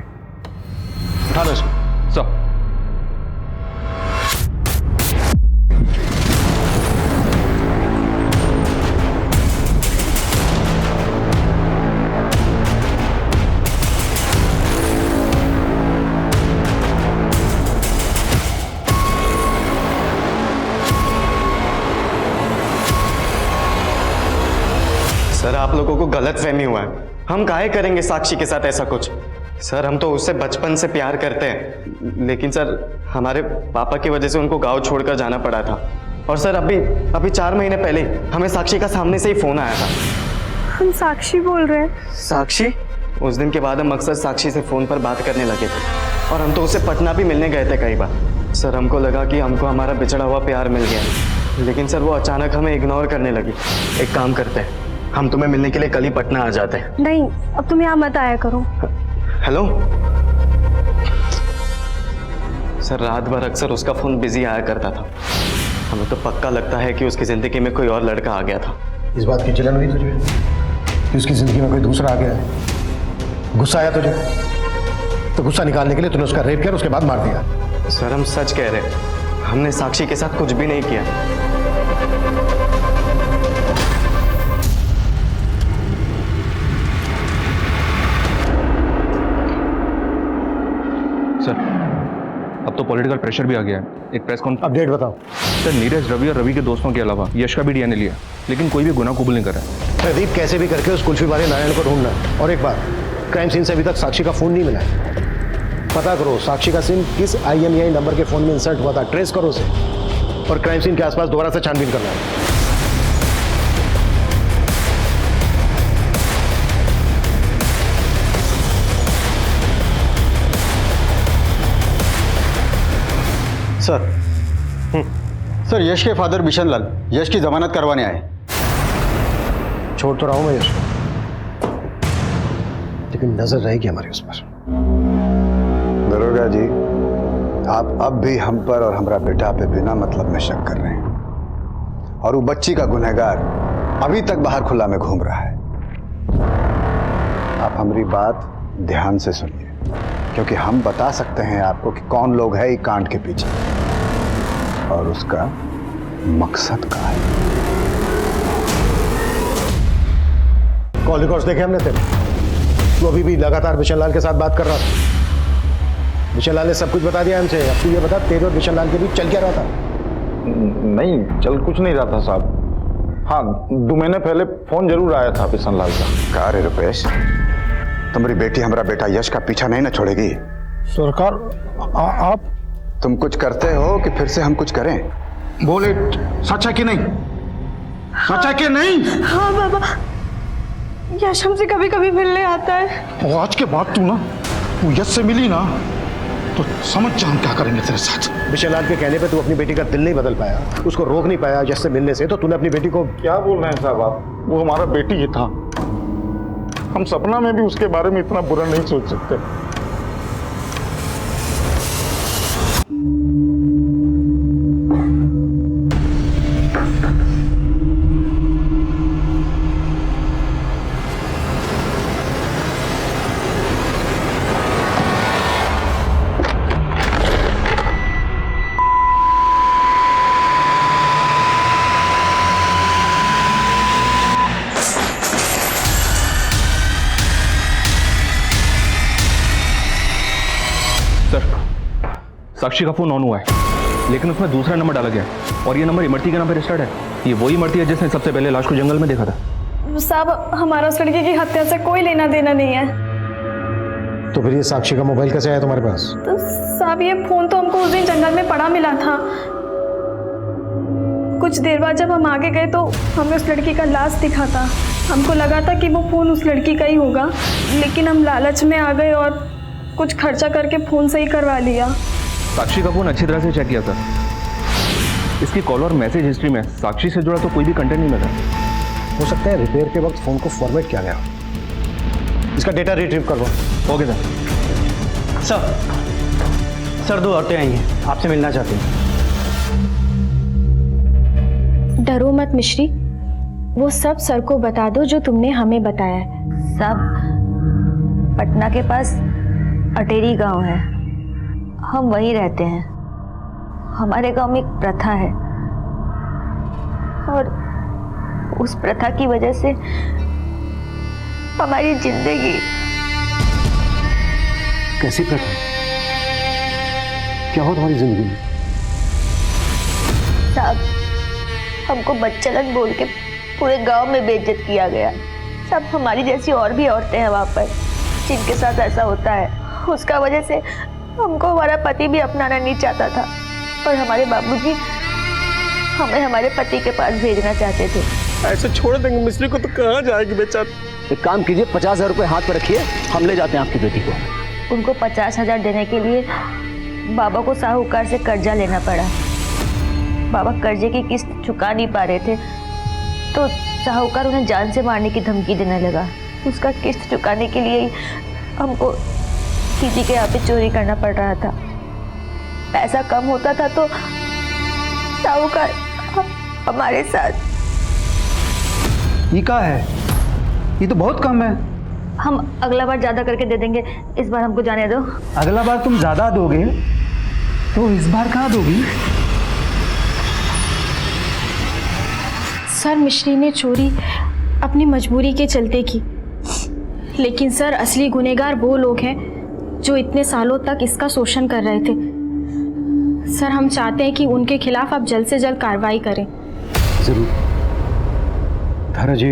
उठा लो इसको। सर, सर, आप लोगों को गलतफहमी हुआ है। हम काहे करेंगे साक्षी के साथ ऐसा कुछ? सर, हम तो उससे बचपन से प्यार करते हैं, लेकिन सर हमारे पापा की वजह से उनको गांव छोड़कर जाना पड़ा था। और सर अभी 4 महीने पहले हमें साक्षी का सामने से ही फोन आया था। हम साक्षी बोल रहे हैं। साक्षी? उस दिन के बाद हम अक्सर साक्षी से फोन पर बात करने लगे थे और हम तो उसे पटना भी मिलने गए थे कई बार। सर हमको लगा कि हमको हमारा बिछड़ा हुआ प्यार मिल गया, लेकिन सर वो अचानक हमें इग्नोर करने लगी। एक काम करते हैं, हम तुम्हें मिलने के लिए कल ही पटना आ जाते हैं। नहीं, अब तुम यहाँ मत आया करो। हेलो सर, रात भर अक्सर उसका फोन बिजी आया करता था। हमें तो पक्का लगता है कि उसकी जिंदगी में कोई और लड़का आ गया था। इस बात की जलन हुई तुझे कि उसकी जिंदगी में कोई दूसरा आ गया है? गुस्सा आया तुझे? तो गुस्सा निकालने के लिए तूने उसका रेप किया, उसके बाद मार दिया। सर हम सच कह रहे हैं, हमने साक्षी के साथ कुछ भी नहीं किया। सर अब तो पॉलिटिकल प्रेशर भी आ गया है। एक प्रेस कॉन्फ्रेंस अपडेट बताओ। सर नीरज, रवि और रवि के दोस्तों के अलावा यश का भी डीएनए लिया, लेकिन कोई भी गुनाह कबूल नहीं कर रहा है। प्रदीप कैसे भी करके उस कुल्फी वाले नारायण को ढूंढना है। और एक बात, क्राइम सीन से अभी तक साक्षी का फोन नहीं मिला है। पता करो साक्षी का सिम किस IMEI नंबर के फोन में इंसर्ट हुआ था, ट्रेस करो उसे और क्राइम सीन के आसपास दोबारा से छानबीन करना है। सर यश के फादर बिशन लाल यश की जमानत करवाने आए। छोड़ तो रहा हूं मैं यश, लेकिन नजर रहेगी हमारी उस पर। दरोगा जी, आप अब भी हम पर और हमारा बेटा पे बिना मतलब में शक कर रहे हैं और वो बच्ची का गुनहगार अभी तक बाहर खुला में घूम रहा है। आप हमारी बात ध्यान से सुनिए, क्योंकि हम बता सकते हैं आपको कि कौन लोग है ये कांड के पीछे और उसका मकसद क्या है। कॉल रिकॉर्ड्स देखे हमने तेरे। तू अभी भी लगातार बिशन लाल के साथ बात कर रहा था। बिशन लाल ने सब कुछ बता दिया हमसे। अब तू ये बता, तेरे और बिशन लाल के बीच चल क्या रहा था? नहीं, चल कुछ नहीं रहा था साहब। हाँ, 2 महीने पहले फोन जरूर आया था बिशन लाल का। कहा रे रुपेश, तुम्हारी बेटी हमारा बेटा यश का पीछा नहीं ना छोड़ेगी? सरकार आप तुम कुछ करते हो कि फिर से हम कुछ करें? बोले सच है कि नहीं? सच है कि नहीं? हाँ बाबा, यश हमसे कभी कभी मिलने आता है। और आज के बाद तू यश से मिली ना तो समझ जा हम क्या करेंगे तेरे साथ। बिशन लाल के कहने पे तू अपनी बेटी का दिल नहीं बदल पाया, उसको रोक नहीं पाया यश से मिलने से, तो तूने अपनी बेटी को। क्या बोल रहे हैं साहब आप? वो हमारा बेटी ही था। हम सपना में भी उसके बारे में इतना बुरा नहीं सोच सकते। साक्षी का फोन ऑन हुआ है, लेकिन उसमें दूसरा नंबर डाला गया है और ये नंबर इमरती के नाम पर रजिस्टर्ड है। ये वही इमरती है जिसने सबसे पहले लाश को जंगल में देखा था। साहब, हमारा उस लड़के की हत्या से कोई लेना देना नहीं है। तो फिर ये साक्षी का मोबाइल कैसे आया तुम्हारे पास? तो साहब, ये फोन तो हमको उस दिन जंगल में पड़ा मिला था। कुछ देर बाद जब हम आगे गए तो हमें उस लड़की का लाश दिखा था। हमको लगा था कि वो फ़ोन उस लड़की का ही होगा, लेकिन हम लालच में आ गए और कुछ खर्चा करके फ़ोन सही करवा लिया। साक्षी का फोन अच्छी तरह से चेक किया था। इसकी कॉल और मैसेज हिस्ट्री में साक्षी से जुड़ा तो कोई भी कंटेंट नहीं मिला। हो सकता है रिपेयर के वक्त फोन को फॉर्मेट किया गया। इसका डेटा रिट्रीव करवाओ। Okay sir. सर 2 औरतें आई हैं, आपसे मिलना चाहती हैं। डरो मत मिश्री, वो सब सर को बता दो जो तुमने हमें बताया है। सब पटना के पास अटेरी गांव है, हम वहीं रहते हैं। हमारे गांव में एक प्रथा है और उस प्रथा की वजह से हमारी जिंदगी। कैसी प्रथा? क्या हो तुम्हारी जिंदगी में? साहब, हमको बच्चलन बोल के पूरे गांव में बेइज्जत किया गया। सब हमारी जैसी और भी औरतें हैं वहाँ पर जिनके साथ ऐसा होता है। उसका वजह से हमको हमारा पति भी अपनाना नहीं चाहता था और हमारे बाबूजी हमें हमारे पति के पास भेजना चाहते थे। ऐसे छोड़ देंगे मिस्री को तो कहाँ जाएगी बेचारी? एक काम कीजिए, 50,000 रुपये हाथ पर रखिए, हम ले जाते हैं आपकी बेटी को। उनको 50,000 देने के लिए बाबा को साहूकार से कर्जा लेना पड़ा। बाबा कर्जे की किस्त चुका नहीं पा रहे थे तो साहूकार उन्हें जान से मारने की धमकी देने लगा। उसका किस्त चुकाने के लिए हमको किसी के यहाँ पे चोरी करना पड़ रहा था। पैसा कम होता था तो साहूकार हमारे साथ। ये क्या है? ये तो बहुत कम है। हम अगला बार ज्यादा करके दे देंगे, इस बार हमको जाने दो। अगला बार तुम ज्यादा दोगे तो इस बार कहाँ दोगी? सर, मिश्री ने चोरी अपनी मजबूरी के चलते की, लेकिन सर असली गुनहगार वो लोग हैं जो इतने सालों तक इसका शोषण कर रहे थे। सर, हम चाहते हैं कि उनके खिलाफ आप जल्द से जल्द कार्रवाई करें। जरूर धारा जी,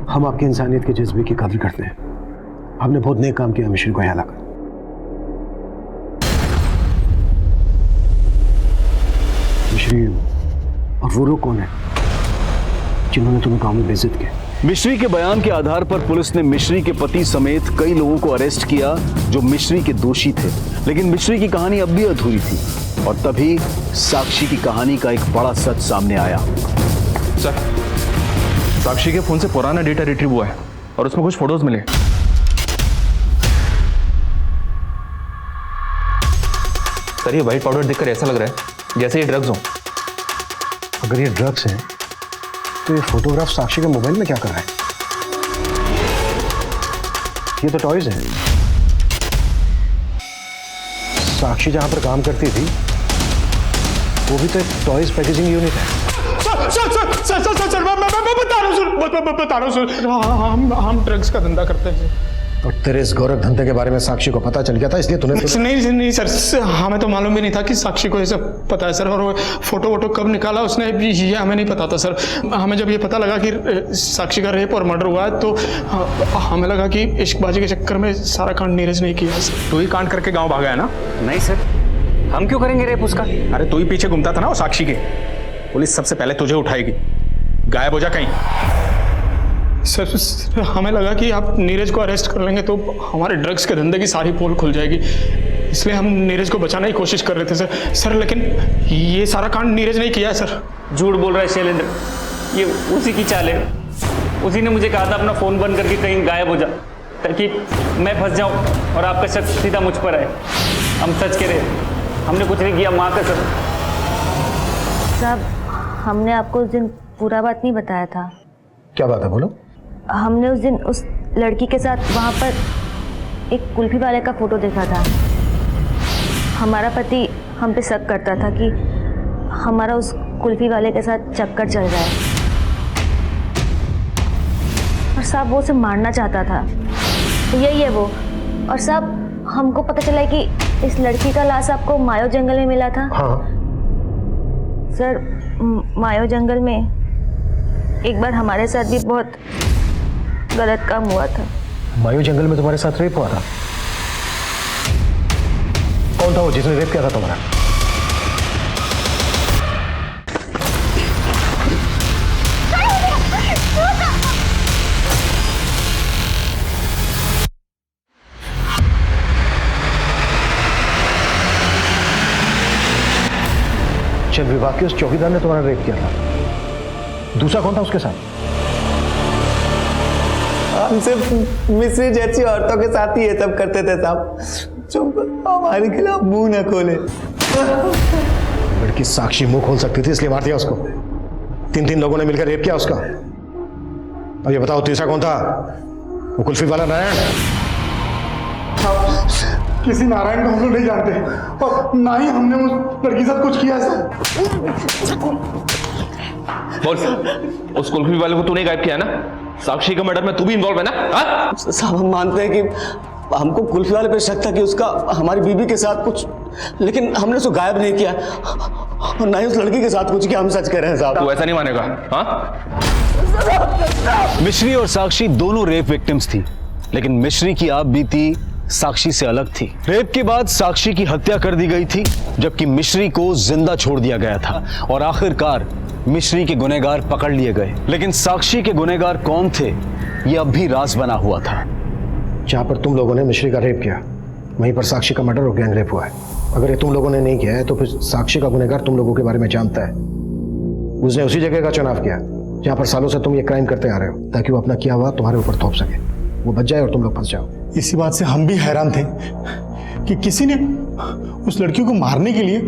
हम आपकी इंसानियत के जज्बे की कदर करते हैं। हमने बहुत नेक काम किया मिश्री को यहाँ लाकर। मिश्री और वो लोग कौन है जिन्होंने तुम्हें गांव में बेइज्जत किया? मिश्री के बयान के आधार पर पुलिस ने मिश्री के पति समेत कई लोगों को अरेस्ट किया जो मिश्री के दोषी थे, लेकिन मिश्री की कहानी अब भी अधूरी थी और तभी साक्षी की कहानी का एक बड़ा सच सामने आया। सर, साक्षी के फोन से पुराना डेटा रिट्रीव हुआ है और उसमें कुछ फोटोज मिले। सर, ये व्हाइट पाउडर देखकर ऐसा लग रहा है जैसे ये ड्रग्स हो। अगर ये ड्रग्स है तो ये फोटोग्राफ साक्षी के मोबाइल में क्या कर रहा है? ये तो टॉयज है। साक्षी जहां पर काम करती थी वो भी तो एक टॉयज पैकेजिंग यूनिट है। सर, मैं बता रहा हूँ सर, हम ड्रग्स का धंधा करते हैं। और तेरे इस गौरव धंधे के बारे में साक्षी को पता चल गया था, इसलिए तूने नहीं सर, हमें तो मालूम भी नहीं था कि साक्षी को ये सब पता है सर। और वो फोटो वोटो कब निकाला उसने ये हमें नहीं पता था सर। हमें जब ये पता लगा कि साक्षी का रेप और मर्डर हुआ है तो हमें लगा कि इश्कबाजी के चक्कर में सारा कांड नीरज नहीं किया सर। तू ही कांड करके गाँव भागा है ना? नहीं सर, हम क्यों करेंगे रेप उसका? अरे तू ही पीछे घूमता था ना वो साक्षी के। पुलिस सबसे पहले तुझे उठाएगी, गायब हो जा कहीं। सर, हमें लगा कि आप नीरज को अरेस्ट कर लेंगे तो हमारे ड्रग्स के धंधे की सारी पोल खुल जाएगी, इसलिए हम नीरज को बचाने की कोशिश कर रहे थे सर। लेकिन ये सारा कांड नीरज नहीं किया है सर। झूठ बोल रहा है शैलेंद्र, ये उसी की चाल है। उसी ने मुझे कहा था अपना फ़ोन बंद करके कहीं गायब हो जा ताकि मैं फंस जाऊं और आपका शक सीधा मुझ पर आए। हम सच कह रहे, हमने कुछ नहीं किया, माँ का सर। साहब, हमने आपको उस दिन पूरा बात नहीं बताया था। क्या बात है, बोलो। हमने उस दिन उस लड़की के साथ वहाँ पर एक कुल्फी वाले का फोटो देखा था। हमारा पति हम पे शक करता था कि हमारा उस कुल्फी वाले के साथ चक्कर चल रहा है और साहब वो उसे मारना चाहता था। तो यही है वो। और साहब, हमको पता चला कि इस लड़की का लाश आपको मायो जंगल में मिला था। हाँ सर, मायो जंगल में एक बार हमारे साथ भी बहुत गलत काम हुआ था। मायो जंगल में तुम्हारे साथ रेप हुआ था? कौन था वो जिसने रेप किया था तुम्हारा? चल, विभाग के उस चौकीदार ने तुम्हारा रेप किया था। दूसरा कौन था उसके साथ? हम सिर्फ मिश्री जैसी औरतों के साथ ही ये सब करते थे साहब, जो हमारे खिलाफ मुंह न खोले। लड़की साक्षी मुंह खोल सकती थी इसलिए मार दिया उसको। 3 लोगों ने मिलकर रेप किया उसका। अब ये बताओ तीसरा कौन था? वो कुल्फी वाला नारायण? किसी नारायण को हम लोग नहीं जानते और ना ही हमने उस लड़की के साथ कुछ किया है। बोल, उस कुल्फी वाले को तूने गायब किया ना? साक्षी के मर्डर में तू भी इन्वॉल्व है ना? साहब, हम मानते हैं कि हमको कुल्फी वाले पे शक था कि उसका हमारी बीबी के साथ कुछ, लेकिन हमने उसको गायब नहीं किया और ना ही उस लड़की के साथ कुछ किया। हम सच कह रहे हैं साहब। तू ऐसा नहीं मानेगा। हाँ, मिश्री और साक्षी दोनों रेप विक्टिम्स थी, लेकिन मिश्री की आप बीती साक्षी से अलग थी। रेप के बाद साक्षी की हत्या कर दी गई थी, जबकि मिश्री को जिंदा छोड़ दिया गया था और आखिरकार मिश्री के गुनहगार पकड़ लिए गए। लेकिन साक्षी के गुनहगार कौन थे, यह अब भी राज बना हुआ था। जहां पर तुम लोगों ने मिश्री का रेप किया, वहीं पर साक्षी का मर्डर और गैंग रेप हुआ है। अगर ये तुम लोगों ने नहीं किया है तो फिर साक्षी का गुनहगार तुम लोगों के बारे में जानता है। उसने उसी जगह का चुनाव किया जहां पर सालों से तुम ये क्राइम करते आ रहे हो, ताकि वो अपना किया हुआ तुम्हारे ऊपर थोप सके, वो बच जाए और तुम लोग फंस जाओ। इसी बात से हम भी हैरान थे कि किसी ने उस लड़की को मारने के लिए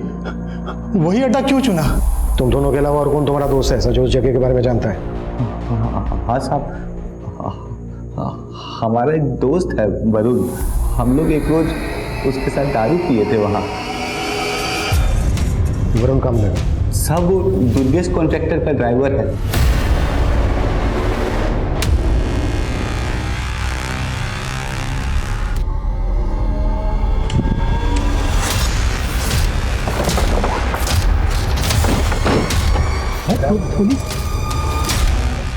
वही अड्डा क्यों चुना। तुम दोनों के अलावा और कौन तुम्हारा दोस्त है ऐसा जो उस जगह के बारे में जानता है? हाँ साहब, हमारा एक दोस्त है वरुण, हम लोग एक रोज उसके साथ दारू पिए थे वहाँ। वरुण काम लगा साहब, वो दुर्गेश कॉन्ट्रैक्टर का ड्राइवर है।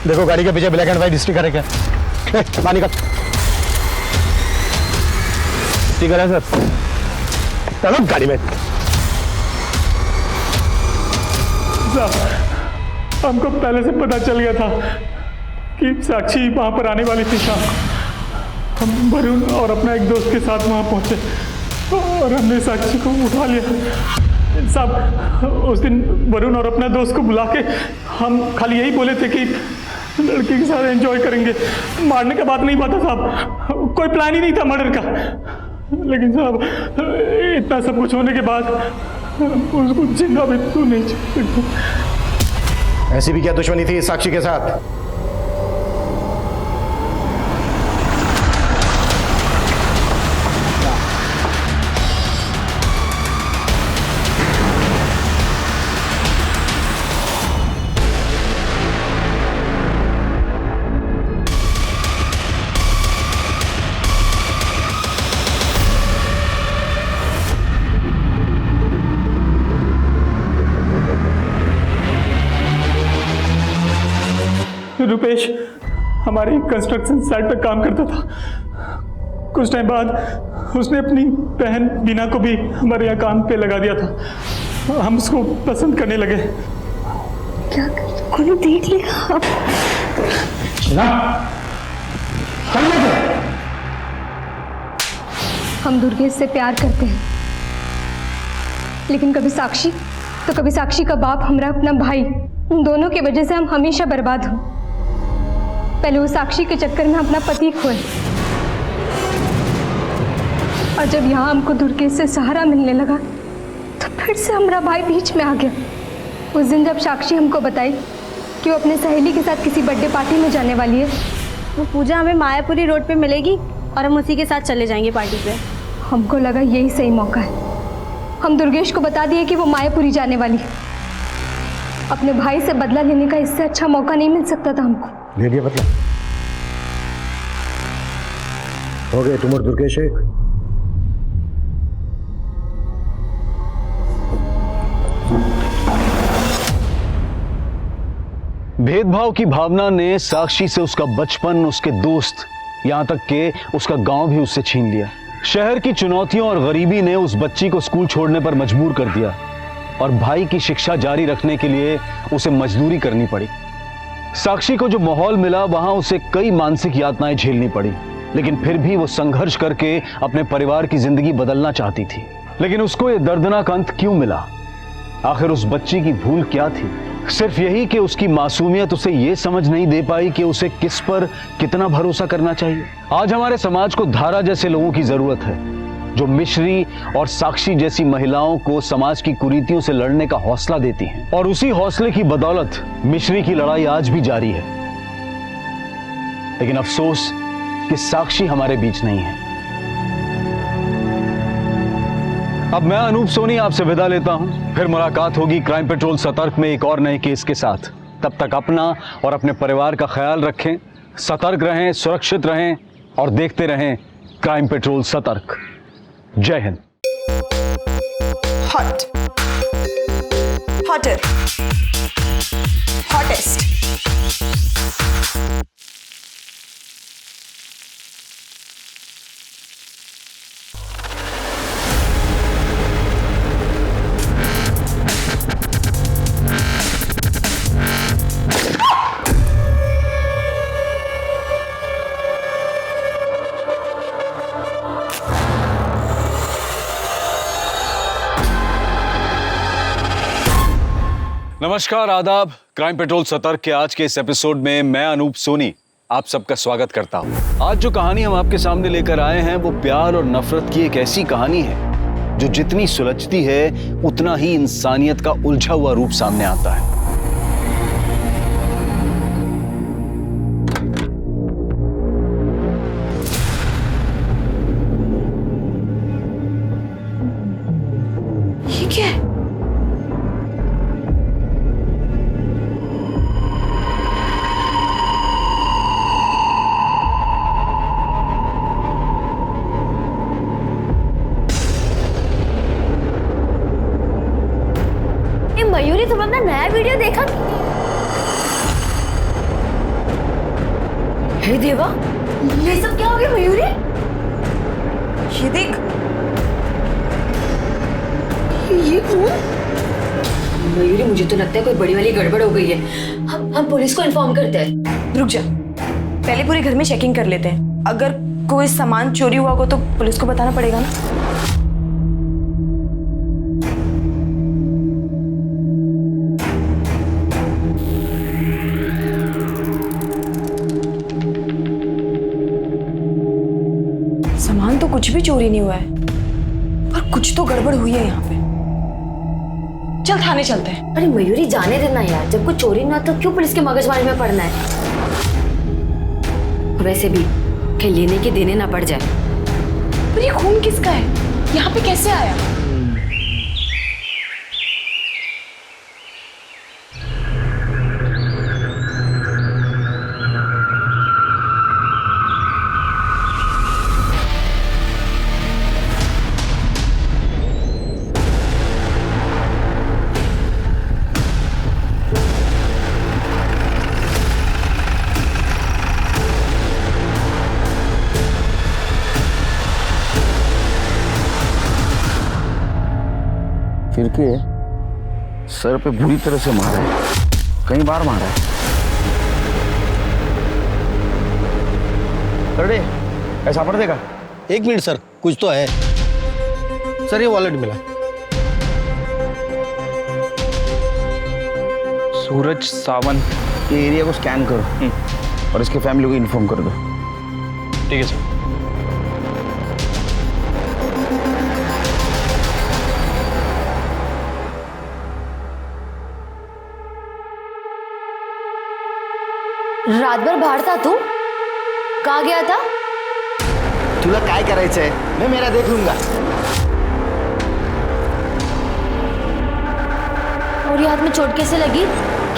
देखो गाड़ी के पीछे ब्लैक एंड व्हाइट स्टिकर है क्या? पानी का स्टिकर है सर। चलो गाड़ी में। हमको पहले से पता चल गया था कि साक्षी वहां पर आने वाली थी शाम। हम वरुण और अपना एक दोस्त के साथ वहां पहुंचे और हमने साक्षी को उठा लिया। साहब, उस दिन वरुण और अपना दोस्त को बुला के हम खाली यही बोले थे कि लड़की के साथ एंजॉय करेंगे, मारने का बात नहीं पता साहब, कोई प्लान ही नहीं था मर्डर का। लेकिन साहब, इतना सब कुछ होने के बाद उसको जिंदा भी तो नहीं छोड़ सकते। ऐसी भी क्या दुश्मनी थी साक्षी के साथ? रुपेश हमारी कंस्ट्रक्शन साइट पर काम करता था। कुछ टाइम बाद उसने अपनी बहन बीना को भी हमारे यहाँ काम पे लगा दिया था। हम उसको पसंद करने लगे। क्या कोई देख लेगा? हम दुर्गेश से प्यार करते हैं, लेकिन कभी साक्षी तो कभी साक्षी का बाप, हमारा अपना भाई, उन दोनों की वजह से हम हमेशा बर्बाद हो। पहले वो साक्षी के चक्कर में अपना पति खोए, और जब यहाँ हमको दुर्गेश से सहारा मिलने लगा तो फिर से हमारा भाई बीच में आ गया। उस दिन जब साक्षी हमको बताई कि वो अपने सहेली के साथ किसी बर्थडे पार्टी में जाने वाली है, वो पूजा हमें मायापुरी रोड पे मिलेगी और हम उसी के साथ चले जाएंगे पार्टी पे। हमको लगा यही सही मौका है। हम दुर्गेश को बता दिए कि वो मायापुरी जाने वाली है। अपने भाई से बदला लेने का इससे अच्छा मौका नहीं मिल सकता था हमको। ले लिया बदला? हो गए तुम और दुर्गेश एक? भेदभाव की भावना ने साक्षी से उसका बचपन, उसके दोस्त, यहां तक कि उसका गांव भी उससे छीन लिया। शहर की चुनौतियों और गरीबी ने उस बच्ची को स्कूल छोड़ने पर मजबूर कर दिया और भाई की शिक्षा जारी रखने के लिए उसे मजदूरी करनी पड़ी। साक्षी को जो माहौल मिला वहां उसे कई मानसिक यातनाएं झेलनी पड़ी, लेकिन फिर भी वो संघर्ष करके अपने परिवार की जिंदगी बदलना चाहती थी। लेकिन उसको ये दर्दनाक अंत क्यों मिला? आखिर उस बच्ची की भूल क्या थी? सिर्फ यही कि उसकी मासूमियत उसे ये समझ नहीं दे पाई कि उसे किस पर कितना भरोसा करना चाहिए। आज हमारे समाज को धारा जैसे लोगों की जरूरत है, जो मिश्री और साक्षी जैसी महिलाओं को समाज की कुरीतियों से लड़ने का हौसला देती हैं। और उसी हौसले की बदौलत मिश्री की लड़ाई आज भी जारी है। लेकिन अफसोस कि साक्षी हमारे बीच नहीं है। अब मैं अनूप सोनी आपसे विदा लेता हूं। फिर मुलाकात होगी क्राइम पेट्रोल सतर्क में एक और नए केस के साथ। तब तक अपना और अपने परिवार का ख्याल रखें, सतर्क रहें, सुरक्षित रहें और देखते रहें क्राइम पेट्रोल सतर्क। जय हिंद। Hot, hotter, hottest. नमस्कार, आदाब। क्राइम पेट्रोल सतर्क के आज के इस एपिसोड में मैं अनूप सोनी आप सबका स्वागत करता हूं। आज जो कहानी हम आपके सामने लेकर आए हैं वो प्यार और नफरत की एक ऐसी कहानी है जो जितनी सुलझती है उतना ही इंसानियत का उलझा हुआ रूप सामने आता है। ये क्या है? मयूरी, तुम अपना नया वीडियो देखा? हे देवा, ये सब क्या हो गया मयूरी? ये देख, ये खून। मयूरी, मुझे तो लगता है कोई बड़ी वाली गड़बड़ हो गई है। हम पुलिस को इन्फॉर्म करते हैं। रुक जा, पहले पूरे घर में चेकिंग कर लेते हैं। अगर कोई सामान चोरी हुआ हो तो पुलिस को बताना पड़ेगा ना। सामान तो कुछ भी चोरी नहीं हुआ है, पर कुछ तो गड़बड़ हुई है यहाँ पे। चल थाने चलते हैं। अरे मयूरी, जाने देना यार, जब कुछ चोरी ना तो क्यों पुलिस के मगजमारी में पड़ना है? वैसे भी कहीं लेने के देने ना पड़ जाए। पर ये खून किसका है? यहाँ पे कैसे आया? फिर के सर पे बुरी तरह से मारा है, कई बार मारा है। अरे ऐसा पड़ देगा? एक मिनट सर, कुछ तो है सर। ये वॉलेट मिला। सूरज सावंत। ये एरिया को स्कैन करो और इसके फैमिली को इन्फॉर्म कर दो। ठीक है सर। रात भर बाहर था तू? कहाँ गया था? तुला काय करायचंय? मैं मेरा देख लूंगा। और ये हाथ में चोट कैसे लगी?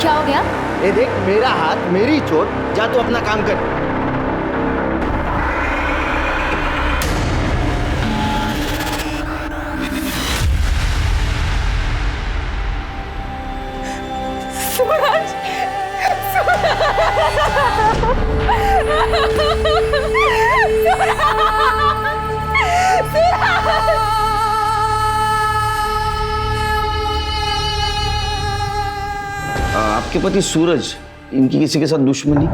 क्या हो गया? ये देख, मेरा हाथ, मेरी चोट। जा तू अपना काम कर। सूरज, आपके पति सूरज, इनकी किसी के साथ दुश्मनी?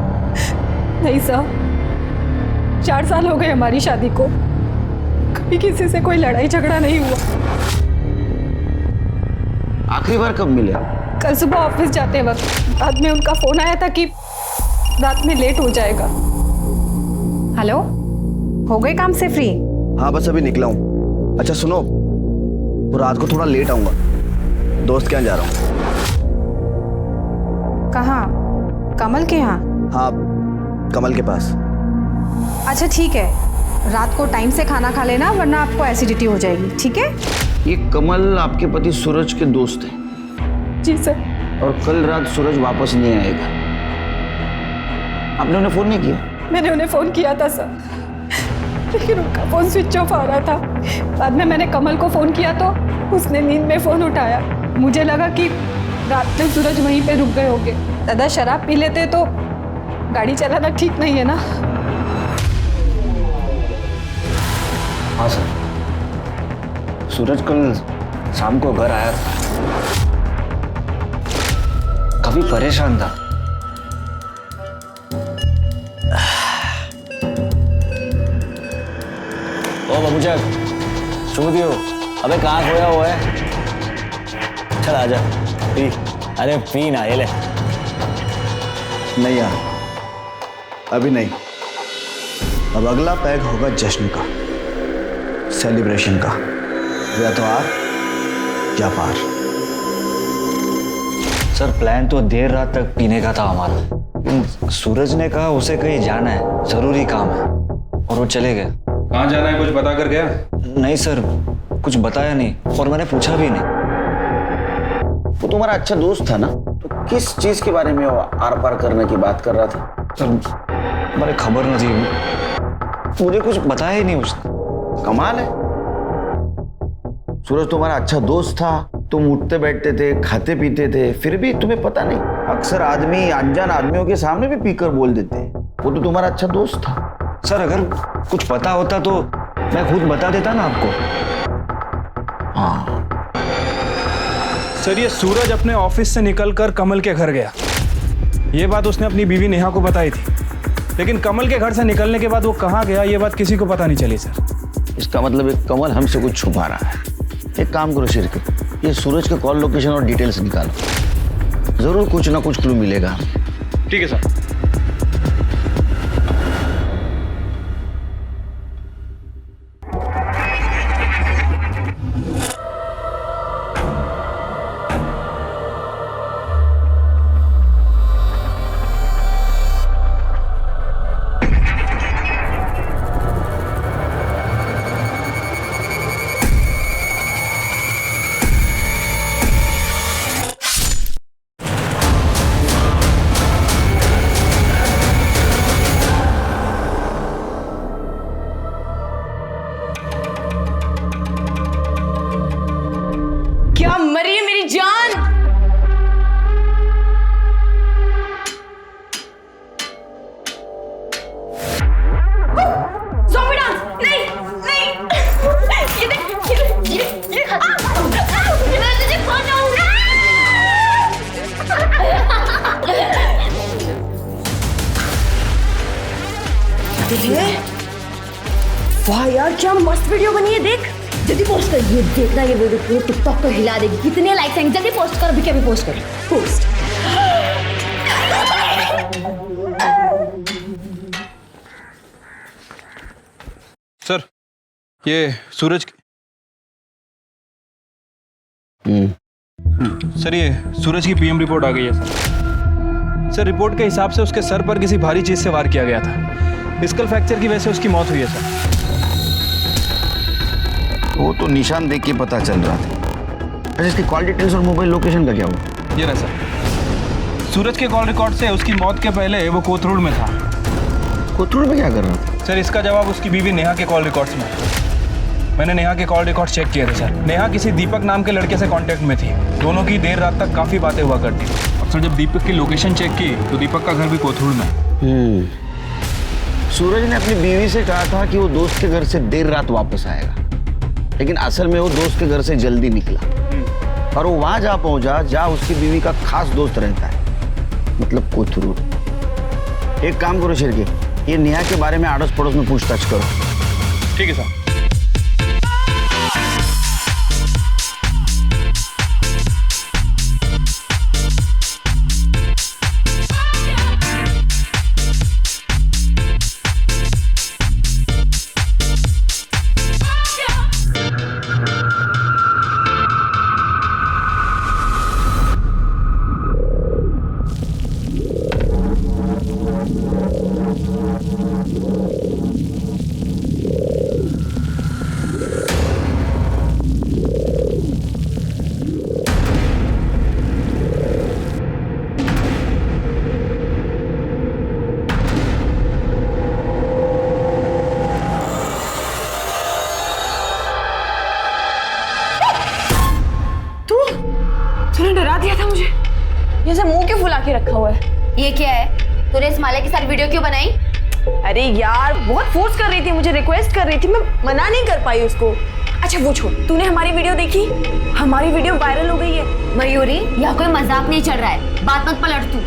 नहीं साहब, 4 साल हो गए हमारी शादी को, कभी किसी से कोई लड़ाई झगड़ा नहीं हुआ। आखिरी बार कब मिले? कल सुबह ऑफिस जाते वक्त बाद में उनका फोन आया था कि रात में लेट हो जाएगा। हेलो, हो गए काम से फ्री? हाँ, बस अभी निकला हूँ। अच्छा सुनो, वो रात को थोड़ा लेट आऊंगा, दोस्त के यहाँ जा रहा हूँ। कहाँ? कमल के यहाँ? हाँ, कमल के पास। अच्छा ठीक है, रात को टाइम से खाना खा लेना वरना आपको एसिडिटी हो जाएगी, ठीक है? ये कमल आपके पति सूरज के दोस्त हैं? जी सर। और कल रात सूरज वापस नहीं आएगा। आपने उन्हें फोन नहीं किया? मैंने उन्हें फोन किया था सर, लेकिन उनका फोन स्विच ऑफ आ रहा था। बाद में मैंने कमल को फोन किया तो उसने नींद में फोन उठाया। मुझे लगा कि रात में सूरज वहीं पे रुक गए होंगे। दादा शराब पी लेते तो गाड़ी चलाना ठीक नहीं है ना। हाँ सर, सूरज कल शाम को घर आया था, काफी परेशान था। ओ बाबूजान, सो दियो। अबे कहाँ खोया हुआ है? चल आजा। अरे पी ना, ये ले। नहीं यार, अभी नहीं। अब अगला पैग होगा जश्न का, सेलिब्रेशन का। या तो आर या पार। सर प्लान तो देर रात तक पीने का था हमारा। सूरज ने कहा उसे कहीं जाना है, जरूरी काम है, और वो चले गए। कहाँ जाना है कुछ बता कर गया? नहीं सर, कुछ बताया नहीं और मैंने पूछा भी नहीं। वो तुम्हारा अच्छा दोस्त था ना, तो किस चीज के बारे में वो आर पार करने की बात कर रहा था? सर मुझे खबर नहीं थी, मुझे कुछ बताया ही नहीं उसने। कमाल है, सूरज तुम्हारा अच्छा दोस्त था, तुम उठते बैठते थे, खाते पीते थे, फिर भी तुम्हें पता नहीं। अक्सर आदमी अनजान आदमियों के सामने भी पीकर बोल देते हैं। वो तो तुम्हारा अच्छा दोस्त था। सर अगर कुछ पता होता तो मैं खुद बता देता ना आपको। हाँ सर, ये सूरज अपने ऑफिस से निकलकर कमल के घर गया, ये बात उसने अपनी बीवी नेहा को बताई थी, लेकिन कमल के घर से निकलने के बाद वो कहाँ गया ये बात किसी को पता नहीं चली सर। इसका मतलब एक कमल हमसे कुछ छुपा रहा है। एक काम करो शिरकत, ये सूरज के कॉल लोकेशन और डिटेल्स निकालो, जरूर कुछ ना कुछ क्लू मिलेगा। ठीक है सर। क्या मरी है मेरी जान? ज़ॉम्बी डांस नहीं नहीं, ये देख ये मैं तुझे खा जाऊंगा। वाह यार क्या मस्त वीडियो बनी है, देख जल्दी पोस्ट कर। ये देखना, ये वीडियो पूरे टिकटॉक को हिला देगी। कितने लाइक्स आएंगे, जल्दी पोस्ट कर, अभी क्या भी पोस्ट कर, पोस्ट। सर ये सूरज सर, ये सूरज की पीएम रिपोर्ट आ गई है सर। रिपोर्ट के हिसाब से उसके सर पर किसी भारी चीज से वार किया गया था। स्कल फ्रैक्चर की वजह से उसकी मौत हुई है सर। वो तो निशान देख के पता चल रहा था। अच्छा, इसकी कॉल डिटेल्स और मोबाइल लोकेशन का क्या हुआ? ये रहा सर। सूरज के कॉल रिकॉर्ड से उसकी मौत के पहले वो कोथरूड में था। कोथरूड में क्या कर रहा था? सर इसका जवाब उसकी बीवी नेहा के कॉल रिकॉर्ड्स में। मैंने नेहा के कॉल रिकॉर्ड चेक किए थे सर। नेहा किसी दीपक नाम के लड़के से कांटेक्ट में थी। दोनों की देर रात तक काफी बातें हुआ करती थी। और सर जब दीपक की लोकेशन चेक की तो दीपक का घर भी कोथरूड में। सूरज ने अपनी बीवी से कहा था कि वो दोस्त के घर से देर रात वापस आएगा, लेकिन असल में वो दोस्त के घर से जल्दी निकला और वो वहां जा पहुंचा जहां उसकी बीवी का खास दोस्त रहता है, मतलब कोथरूड। एक काम करो शिरके, ये नेहा के बारे में आड़ोस पड़ोस में पूछताछ करो। ठीक है सर। तूने डरा दिया था मुझे। ये सब मुंह क्यों फुला के रखा हुआ है? ये क्या है? तूने इस माले के साथ वीडियो क्यों बनाई? अरे यार बहुत फोर्स कर रही थी, मुझे रिक्वेस्ट कर रही थी, मैं मना नहीं कर पाई उसको। अच्छा वो छोड़, तूने हमारी वीडियो देखी? हमारी वीडियो वायरल हो गई है। मयूरी यहाँ कोई मजाक नहीं चल रहा है, बात मत पलट तू।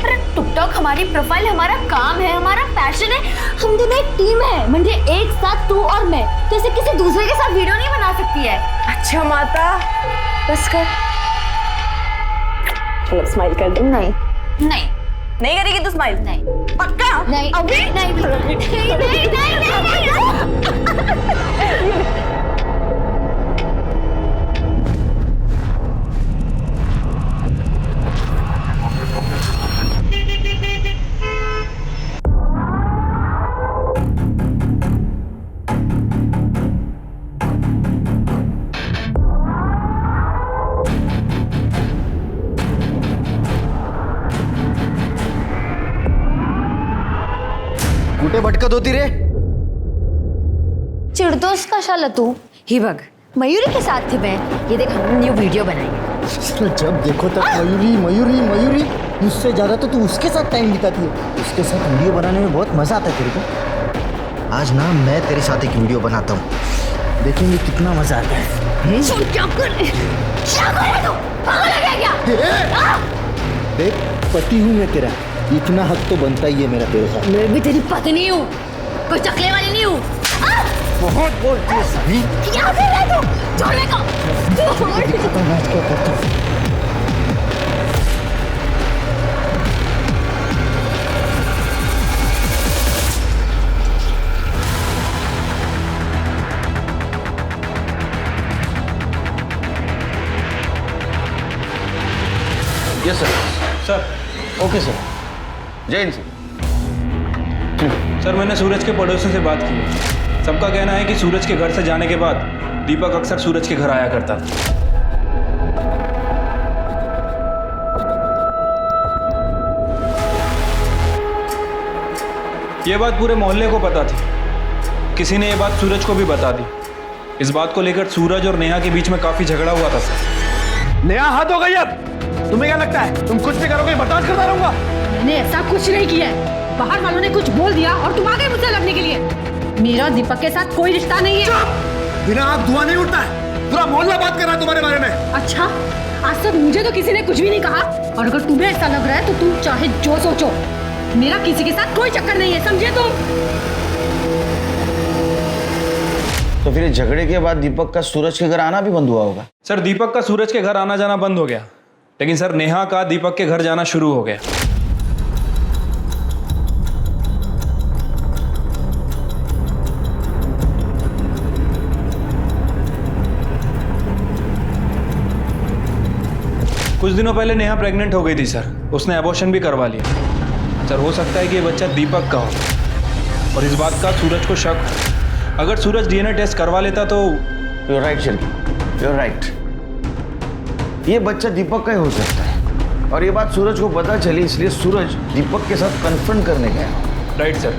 अरे टिकटॉक हमारी प्रोफाइल, हमारा काम है, हमारा पैशन है, हम दोनों एक टीम है। म्हणजे एक साथ तू और मैं, तो ऐसे किसी दूसरे के साथ वीडियो नहीं बना सकती है। अच्छा माता बस कर। मतलब स्माइल कर दो। नहीं नहीं नहीं करेगी तू स्माइल? नहीं पक्का? नहीं अभी? नहीं नहीं नहीं कुठे भटकत होती रे? चिढ़तोस कशाला तू? ही बघ मयूरी के साथ थी मैं। ये देख हमने न्यू वीडियो बनाई है। जब देखो तब मयूरी मयूरी मयूरी, मुझसे ज्यादा तो तू उसके साथ टाइम बिताती है। उसके साथ वीडियो बनाने में बहुत मजा आता है तेरे को। आज ना मैं तेरे साथ एक वीडियो बनाता हूँ, देखेंगे कितना मजा आता है। सुन क्या कर रहे तू? पागल है क्या? देख पति हूँ मैं तेरा, इतना हक तो बनता ही है मेरा तेरे साथ। मैं भी तेरी पत्नी हूँ, कोई चकले वाली नहीं हूँ। बहुत बोलती है सभी। क्या कर रहा है तू? छोड़ने को। मैं आज क्या करता हूँ। Yes sir. Sir okay sir. जय हिंद सर, मैंने सूरज के पड़ोसियों से बात की है। सबका कहना है कि सूरज के घर से जाने के बाद दीपक अक्सर सूरज के घर आया करता था। ये बात पूरे मोहल्ले को पता थी। किसी ने ये बात सूरज को भी बता दी। इस बात को लेकर सूरज और नेहा के बीच में काफी झगड़ा हुआ था सर। नेहा हाथ हो गई अब। तुम्हें क्या लगता है तुम कुछ भी करोगे बर्दाश्त करता रहूंगा? मैंने ऐसा कुछ नहीं किया है। बाहर वालों ने कुछ बोल दिया और तुम आ गए मुझसे लड़ने के लिए। मेरा दीपक के साथ कोई रिश्ता नहीं है। बिना आग धुआं नहीं उठता है। पूरा मोहल्ला बात कर रहा है तुम्हारे बारे में। अच्छा, आज तक मुझे तो किसी ने कुछ भी नहीं कहा, और अगर तुम्हें ऐसा लग रहा है तो तुम चाहे जो सोचो, मेरा किसी के साथ कोई चक्कर नहीं है, समझे तुम? तो फिर झगड़े के बाद दीपक का सूरज के घर आना भी बंद हुआ होगा? सर, दीपक का सूरज के घर आना जाना बंद हो गया, लेकिन सर नेहा का दीपक के घर जाना शुरू हो गया। कुछ दिनों पहले नेहा प्रेग्नेंट हो गई थी सर। उसने एबॉर्शन भी करवा लिया। सर, हो सकता है कि ये बच्चा दीपक का हो, और इस बात का सूरज को शक। अगर सूरज डीएनए टेस्ट करवा लेता तो। You're right, Sharmi, you're right. ये बच्चा दीपक का ही हो सकता है, और ये बात सूरज को पता चली, इसलिए सूरज दीपक के साथ कन्फ्रंट करने गया। Right sir.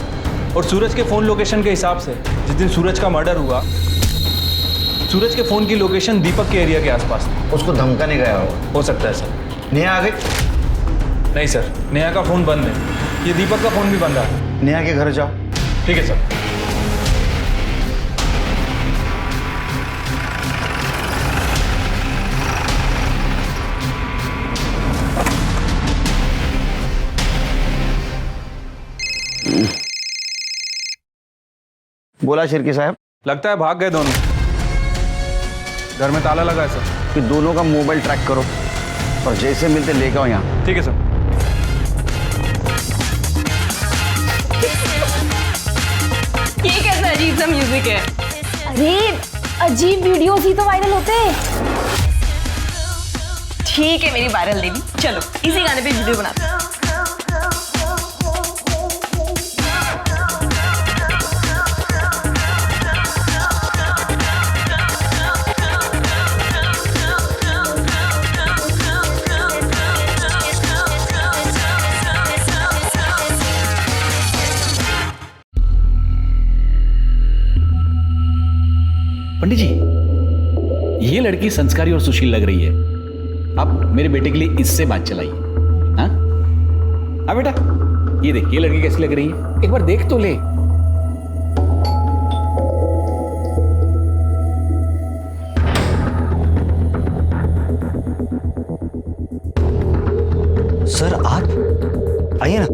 और सूरज के फोन लोकेशन के हिसाब से जिस दिन सूरज का मर्डर हुआ, सूरज के फोन की लोकेशन दीपक के एरिया के आसपास थी। उसको धमकाने गया हो सकता है सर। नेहा आ गई? नहीं सर, नेहा का फोन बंद है। ये दीपक का फोन भी बंद है। नेहा के घर जाओ। ठीक है सर। बोला शिरकी साहब। लगता है भाग गए दोनों। घर में ताला लगा है सर। फिर दोनों का मोबाइल ट्रैक करो और जैसे मिलते लेके आओ यहाँ। ठीक है सर। ये कैसा अजीब सा म्यूजिक है? अरे अजीब वीडियोस ही तो वायरल होते हैं। ठीक है मेरी वायरल देवी, चलो इसी गाने पे वीडियो बनाते हैं। पंडित जी, ये लड़की संस्कारी और सुशील लग रही है। आप मेरे बेटे के लिए इससे बात चलाइए। हाँ हाँ बेटा, ये देख, ये लड़की कैसी लग रही है, एक बार देख तो ले। सर आप आइए ना।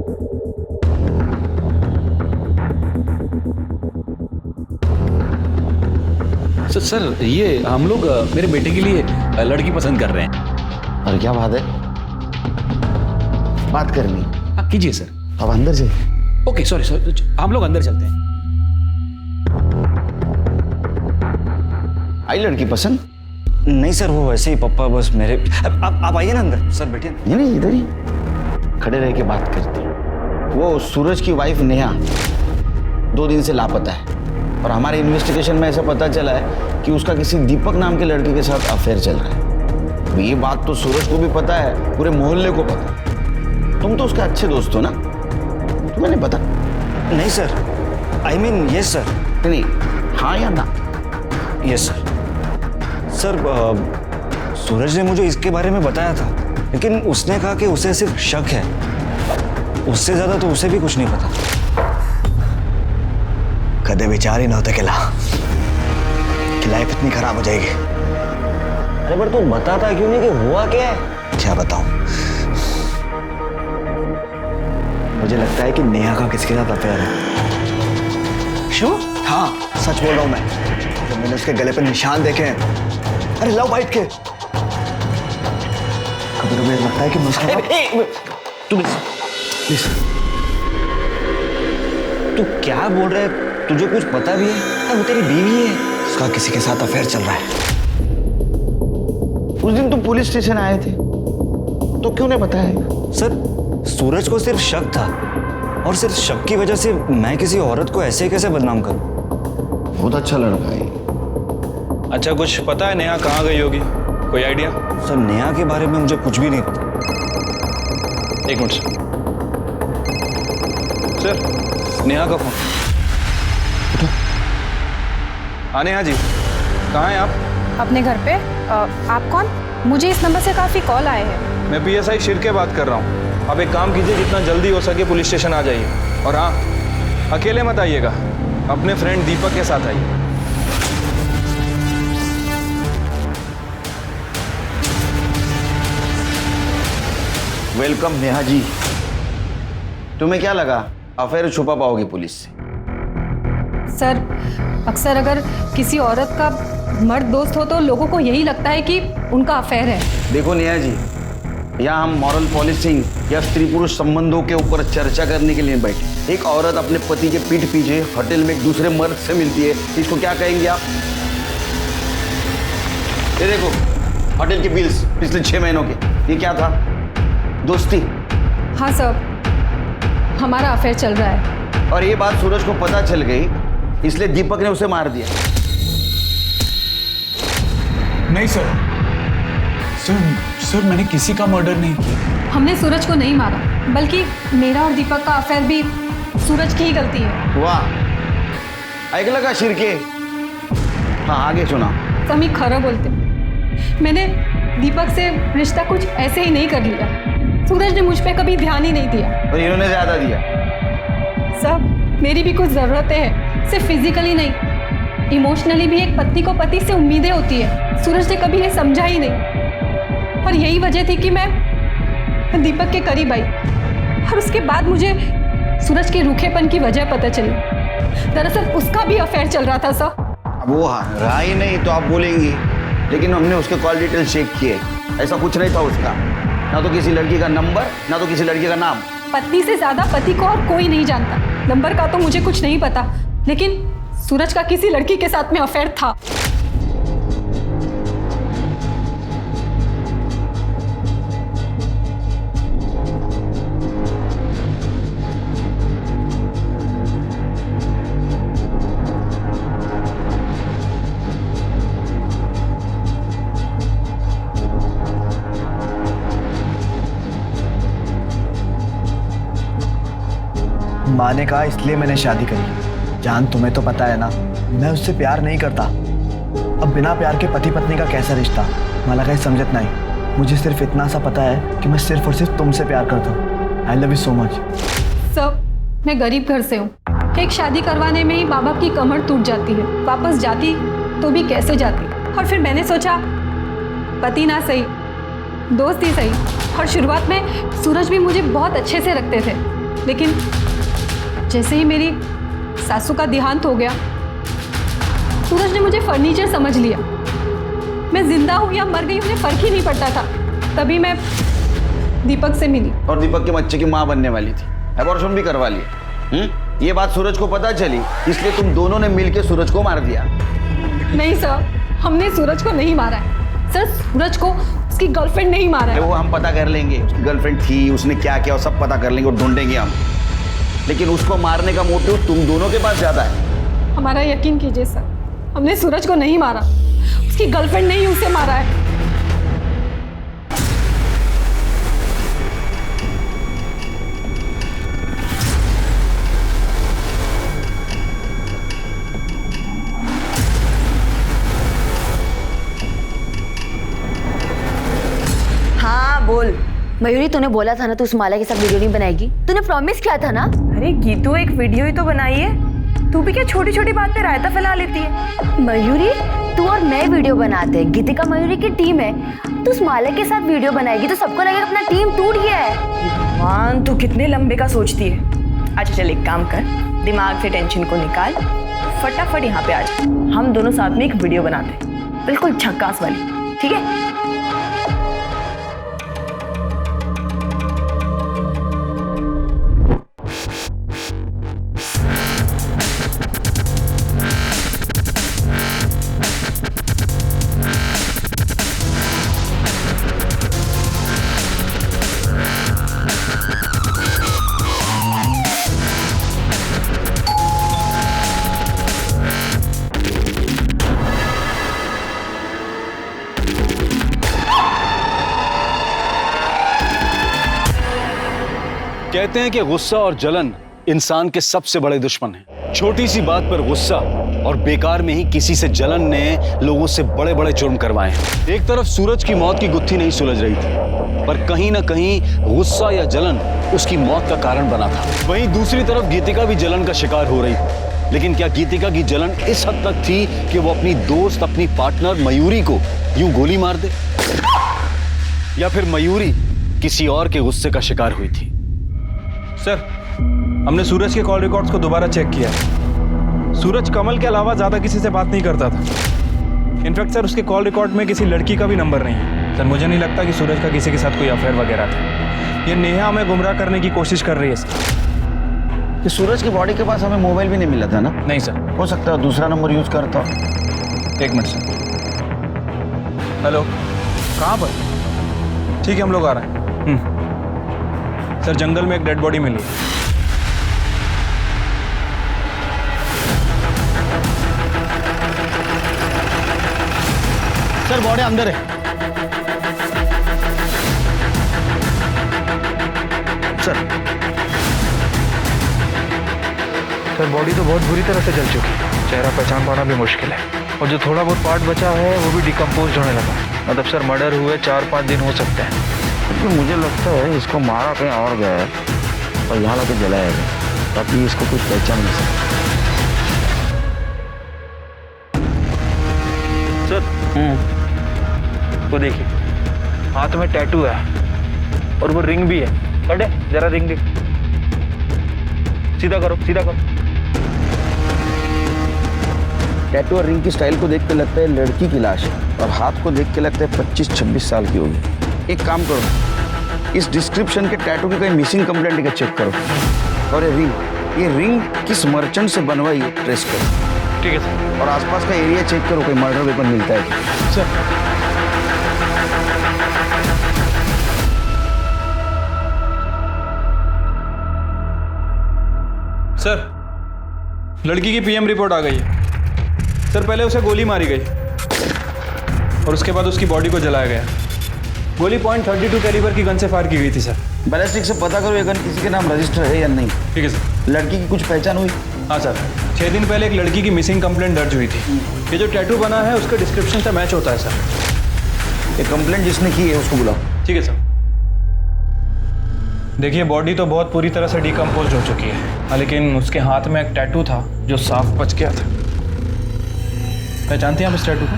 सर ये हम लोग मेरे बेटे के लिए लड़की पसंद कर रहे हैं। अरे क्या बात है, बात करनी। हाँ कीजिए सर। अब अंदर से। ओके सॉरी सॉरी, हम लोग अंदर चलते हैं। आई लड़की पसंद? नहीं सर, वो वैसे ही पप्पा बस मेरे। आप आइए ना अंदर सर, बैठिए। नहीं इधर ही खड़े रह के बात करते। वो सूरज की वाइफ नेहा 2 दिन से लापता है और हमारे इन्वेस्टिगेशन में ऐसा पता चला है कि उसका किसी दीपक नाम के लड़के के साथ अफेयर चल रहा है। ये बात तो सूरज को भी पता है, पूरे मोहल्ले को पता है। तुम तो उसके अच्छे दोस्त हो ना, तुम्हें नहीं पता? नहीं sir, I mean yes sir. नहीं, हाँ या ना? Yes sir. सर सूरज ने मुझे इसके बारे में बताया था, लेकिन उसने कहा कि उसे सिर्फ शक है, उससे ज्यादा तो उसे भी कुछ नहीं पता। कदे विचार ही ना होता किला कि लाइफ इतनी खराब हो जाएगी। अरे पर तू बताता क्यों नहीं कि हुआ क्या है? क्या बताऊं? मुझे लगता है कि नेहा का किसके साथ अफेयर है। श्योर? हाँ सच बोल रहा हूं मैं। जब मैंने उसके गले पर निशान देखे हैं, अरे लव बाइट के, कभी कभी लगता है कि मुझे तू क्या बोल रहा है? तुझे कुछ पता भी है? वो तेरी बीवी है। उसका किसी के साथ अफेयर चल रहा है। उस दिन तुम पुलिस स्टेशन आए थे तो क्यों नहीं बताया? सर सूरज को सिर्फ शक था, और सिर्फ शक की वजह से मैं किसी औरत को ऐसे कैसे बदनाम करूं? बहुत अच्छा लड़का है। अच्छा कुछ पता है नेहा कहाँ गई होगी? कोई आइडिया? सर नेहा के बारे में मुझे कुछ भी नहीं पता। एक मिनट सर, नेहा का फोन। हाँ नेहा जी, कहाँ हैं आप? अपने घर पे। आप कौन? मुझे इस नंबर से काफ़ी कॉल आए हैं। मैं PSI शिरके बात कर रहा हूँ। आप एक काम कीजिए, जितना जल्दी हो सके पुलिस स्टेशन आ जाइए, और हाँ अकेले मत आइएगा, अपने फ्रेंड दीपक के साथ आइए। वेलकम नेहा जी। तुम्हें क्या लगा अफेयर छुपा पाओगी पुलिस से? सर अक्सर अगर किसी औरत का मर्द दोस्त हो तो लोगों को यही लगता है कि उनका अफेयर है। देखो नेहा जी, यहाँ हम मॉरल पॉलिसिंग या स्त्री पुरुष संबंधों के ऊपर चर्चा करने के लिए बैठे। एक औरत अपने पति के पीठ पीछे होटल में एक दूसरे मर्द से मिलती है, इसको क्या कहेंगे आप? ये देखो होटल के बिल्स पिछले 6 महीनों के, ये क्या था? दोस्ती। हाँ सर, हमारा अफेयर चल रहा है। और ये बात सूरज को पता चल गई, इसलिए दीपक ने उसे मार दिया। नहीं सर, सर मैंने किसी का मर्डर नहीं किया। हमने सूरज को नहीं मारा, बल्कि मेरा और दीपक का अफेयर भी सूरज की ही गलती है। वाह, ऐकलं का शिरके? हाँ आगे सुना। समी खरा बोलते, मैंने दीपक से रिश्ता कुछ ऐसे ही नहीं कर लिया। सूरज ने मुझ पे कभी ध्यान ही नहीं दिया। और इन्होंने ज्यादा दिया। सब मेरी भी कुछ ज़रूरतें हैं, सिर्फ फिजिकली नहीं, इमोशनली भी एक पत्नी को पति से उम्मीदें होती है। सूरज ने कभी ये समझा ही नहीं, और यही वजह थी कि मैं दीपक के करीब आई, और उसके बाद मुझे सूरज के रूखेपन की वजह पता चली। दरअसल उसका भी अफेयर चल रहा था सर। वो रहा ही नहीं तो आप बोलेंगी, लेकिन हमने उसके कॉल डिटेल चेक किए, ऐसा कुछ नहीं था उसका। ना तो किसी लड़की का नंबर, ना तो किसी लड़की का नाम। पत्नी से ज्यादा पति को और कोई नहीं जानता। नंबर का तो मुझे कुछ नहीं पता, लेकिन सूरज का किसी लड़की के साथ में अफेयर था। माँ ने कहा इसलिए मैंने शादी करी। जान तुम्हें तो पता है ना, मैं उससे प्यार नहीं करता। अब बिना प्यार के पति पत्नी का कैसा रिश्ता? मला काही समझत नहीं। मुझे सिर्फ इतना सा पता है कि मैं सिर्फ और सिर्फ तुमसे प्यार करता हूँ। I love you so much. सब मैं गरीब घर से हूँ। एक शादी करवाने में ही माँ बाप की कमर टूट जाती है। वापस जाती तो भी कैसे जाती। और फिर मैंने सोचा पति ना सही, दोस्त ही सही। और शुरुआत में सूरज भी मुझे बहुत अच्छे से रखते थे, लेकिन जैसे ही मेरी सासू का देहांत हो गया, सूरज ने मुझे फर्नीचर समझ लिया। मैं जिंदा हूँ या मर गई मुझे फर्क ही नहीं पड़ता था। तभी मैं दीपक से मिली। और दीपक के बच्चे की माँ बनने वाली थी, एबॉर्शन भी करवा लिया। ये बात सूरज को पता चली, इसलिए तुम दोनों ने मिलकर सूरज को मार दिया। नहीं सर, हमने सूरज को नहीं मारा है सर। सूरज को उसकी गर्लफ्रेंड नहीं मारा है। वो हम पता कर लेंगे, उसकी गर्लफ्रेंड थी, उसने क्या किया, सब पता कर लेंगे और ढूंढेंगे हम। लेकिन उसको मारने का मोटिव तुम दोनों के पास ज्यादा है। हमारा यकीन कीजिए सर, हमने सूरज को नहीं मारा, उसकी गर्लफ्रेंड ने ही उसे मारा है। हाँ बोल। मयूरी, तूने बोला था ना तू उस माला के साथ वीडियो नहीं बनाएगी। तूने प्रॉमिस किया था ना। अरे गीतू, एक वीडियो ही तो बनाई है, तू भी क्या छोटी छोटी बात पे रायता फैला लेती है। मयूरी, तू और मैं वीडियो बनाते हैं, गीतिका मयूरी की टीम है। तू उस माला के साथ वीडियो बनाएगी तो सबको लगेगा अपना टीम टूट गया है। भगवान, तू कितने लंबे का सोचती है। अच्छा चल, एक काम कर, दिमाग से टेंशन को निकाल, फटाफट यहाँ पे आ जा। हम दोनों साथ में एक वीडियो बनाते हैं, बिल्कुल झक्कास वाली, ठीक है। कहते हैं कि गुस्सा और जलन इंसान के सबसे बड़े दुश्मन हैं। छोटी सी बात पर गुस्सा और बेकार में ही किसी से जलन ने लोगों से बड़े बड़े जुर्म करवाए हैं। एक तरफ सूरज की मौत की गुत्थी नहीं सुलझ रही थी, पर कहीं ना कहीं गुस्सा या जलन उसकी मौत का कारण बना था। वहीं दूसरी तरफ गीतिका भी जलन का शिकार हो रही थी। लेकिन क्या गीतिका की जलन इस हद तक थी कि वो अपनी दोस्त, अपनी पार्टनर मयूरी को यूं गोली मार दे, या फिर मयूरी किसी और के गुस्से का शिकार हुई थी? सर, हमने सूरज के कॉल रिकॉर्ड्स को दोबारा चेक किया। सूरज कमल के अलावा ज्यादा किसी से बात नहीं करता था। इनफैक्ट सर, उसके कॉल रिकॉर्ड में किसी लड़की का भी नंबर नहीं है। सर, मुझे नहीं लगता कि सूरज का किसी के साथ कोई अफेयर वगैरह था। ये नेहा हमें गुमराह करने की कोशिश कर रही है सर। कि सूरज की बॉडी के पास हमें मोबाइल भी नहीं मिला था ना? नहीं सर। हो सकता है दूसरा नंबर यूज करता। एक मिनट सर। हेलो, कहाँ पर? ठीक है, हम लोग आ रहे हैं। सर, जंगल में एक डेड बॉडी मिली है। सर, बॉडी अंदर है। सर, बॉडी तो बहुत बुरी तरह से जल चुकी है। चेहरा पहचान पाना भी मुश्किल है, और जो थोड़ा बहुत पार्ट बचा है वो भी डिकम्पोज होने लगा। मतलब सर, मर्डर हुए 4-5 दिन हो सकते हैं। क्योंकि मुझे लगता है इसको मारा कहीं और गया है और यहाँ लाके जलाया गया, ताकि इसको कुछ पहचान नहीं सके। सर, वो देखिए, हाथ में टैटू है और वो रिंग भी है। अरे जरा रिंग देख, सीधा करो, सीधा करो। टैटू और रिंग की स्टाइल को देख के लगता है लड़की की लाश है, और हाथ को देख के लगता है 25-26 साल की होगी। एक काम करो, इस डिस्क्रिप्शन के टैटू की कहीं मिसिंग कंप्लेंट का चेक करो, और ये रिंग किस मर्चेंट से बनवाई है ट्रेस करो। ठीक है सर। और आसपास का एरिया चेक करो, कोई मर्डर वेपन मिलता है सर। सर, लड़की की पीएम रिपोर्ट आ गई है। सर, पहले उसे गोली मारी गई और उसके बाद उसकी बॉडी को जलाया गया। गोली .32 कैलिबर की गन से फायर की गई थी सर। बैलिस्टिक से पता करो ये गन किसी के नाम रजिस्टर है या नहीं। ठीक है सर। लड़की की कुछ पहचान हुई? हाँ सर, 6 दिन पहले एक लड़की की मिसिंग कंप्लेंट दर्ज हुई थी। ये जो टैटू बना है उसके डिस्क्रिप्शन से मैच होता है सर। ये कंप्लेंट जिसने की है उसको बुलाओ। ठीक है सर। देखिए, बॉडी तो बहुत पूरी तरह से डिकम्पोज हो चुकी है, लेकिन उसके हाथ में एक टैटू था जो साफ बच गया था। पहचानते हैं आप इस टैटू को?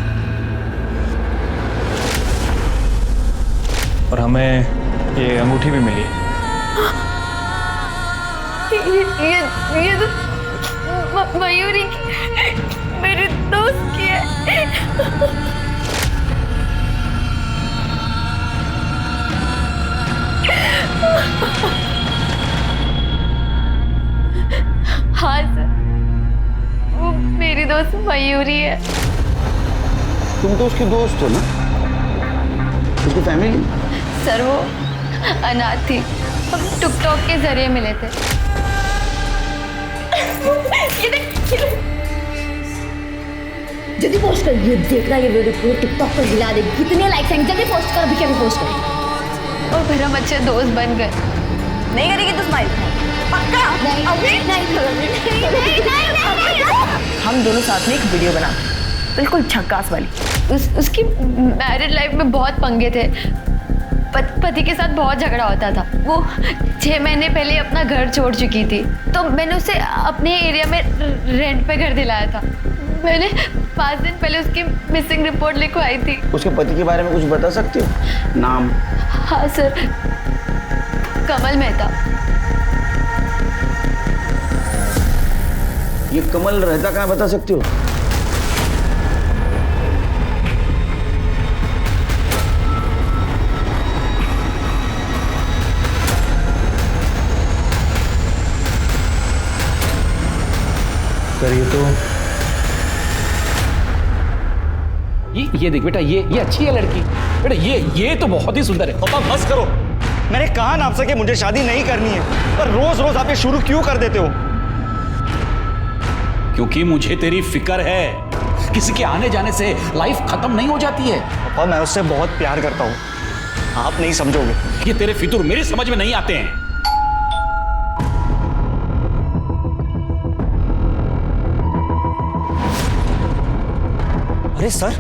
और हमें ये अंगूठी भी मिली है। ये तो मयूरी की, मेरे दोस्त की है। मेरी दोस्त मयूरी है। तुम तो उसकी दोस्त हो ना, उसकी फैमिली? सर वो अनाथ थी, हम टिकटॉक के जरिए मिले थे। ये देख, जल्दी पोस्ट कर, ये देखना ये वीडियो पूरे टिकटॉक पर हिला दे। कितने लाइक्स आएंगे, जल्दी पोस्ट कर, अभी क्या पोस्ट कर। और फिर हम अच्छे दोस्त बन गए। नहीं करेगी तो स्माइल पक्का? नहीं, अभी हम दोनों साथ में एक वीडियो बना, बिल्कुल झक्कास वाली। उसकी मैरिड लाइफ में बहुत पंगे थे। पति के साथ बहुत झगड़ा होता था। वो 6 महीने पहले अपना घर छोड़ चुकी थी, तो मैंने उसे अपने एरिया में रेंट पे घर दिलाया था। मैंने 5 दिन पहले उसकी मिसिंग रिपोर्ट लिखवाई थी। उसके पति के बारे में कुछ बता सकती हो? नाम? हाँ सर, कमल मेहता। ये कमल रहता कहाँ बता सकती हो? सर ये तो ये देख बेटा, ये अच्छी है लड़की। बेटा ये तो बहुत ही सुंदर है। पापा बस करो, मैंने कहा ना आपसे कि मुझे शादी नहीं करनी है, पर रोज रोज आप ये शुरू क्यों कर देते हो? क्योंकि मुझे तेरी फिक्र है। किसी के आने जाने से लाइफ खत्म नहीं हो जाती है। पापा मैं उससे बहुत प्यार करता हूँ, आप नहीं समझोगे। ये तेरे फितूर मेरी समझ में नहीं आते हैं। अरे सर,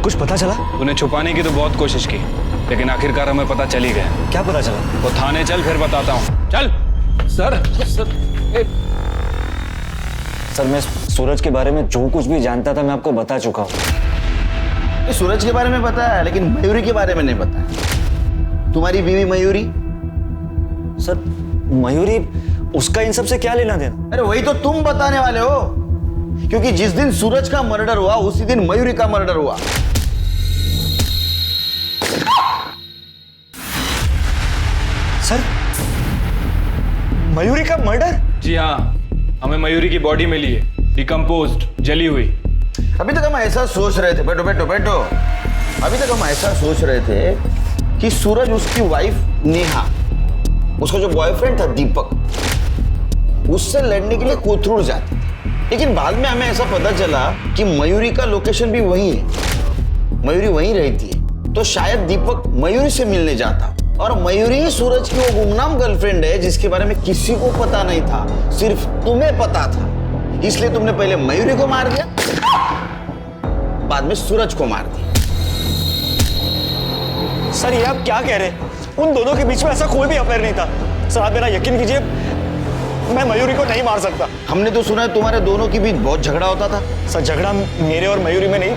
कुछ पता चला? उन्हें छुपाने की तो बहुत कोशिश की, लेकिन आखिरकार हमें पता चल ही गया। क्या पता चला? वो थाने चल, फिर बताता हूँ। चल। सर मैं सूरज के बारे में जो कुछ भी जानता था मैं आपको बता चुका हूँ। सूरज के बारे में पता है, लेकिन मयूरी के बारे में नहीं पता। तुम्हारी बीवी मयूरी? सर मयूरी, उसका इन सब से क्या लेना देना? अरे वही तो तुम बताने वाले हो, क्योंकि जिस दिन सूरज का मर्डर हुआ उसी दिन मयूरी का मर्डर हुआ। सर मयूरी का मर्डर? जी हाँ, हमें मयूरी की बॉडी मिली है, डिकम्पोज्ड, जली हुई। अभी तक हम ऐसा सोच रहे थे, बैठो बैठो बैठो, अभी तक हम ऐसा सोच रहे थे कि सूरज उसकी वाइफ नेहा, उसका जो बॉयफ्रेंड था दीपक, उससे लड़ने के लिए कोथरूड जाते, लेकिन बाद में हमें ऐसा पता चला कि मयूरी का लोकेशन भी वही है, मयूरी वहीं रहती है। तो शायद दीपक मयूरी से मिलने जाता, और मयूरी ही सूरज की वो गुमनाम गर्लफ्रेंड है जिसके बारे में किसी को पता नहीं था, सिर्फ तुम्हें पता था। इसलिए तुमने पहले मयूरी को मार दिया, बाद में सूरज को मार दिया। सर ये आप क्या कह रहे हैं? उन दोनों के बीच में ऐसा कोई भी अफेयर नहीं था। सर आप मेरा यकीन कीजिए, मैं मयूरी को नहीं मार सकता। हमने तो सुना है तुम्हारे दोनों के बीच बहुत झगड़ा होता था। सर झगड़ा मेरे और मयूरी में नहीं,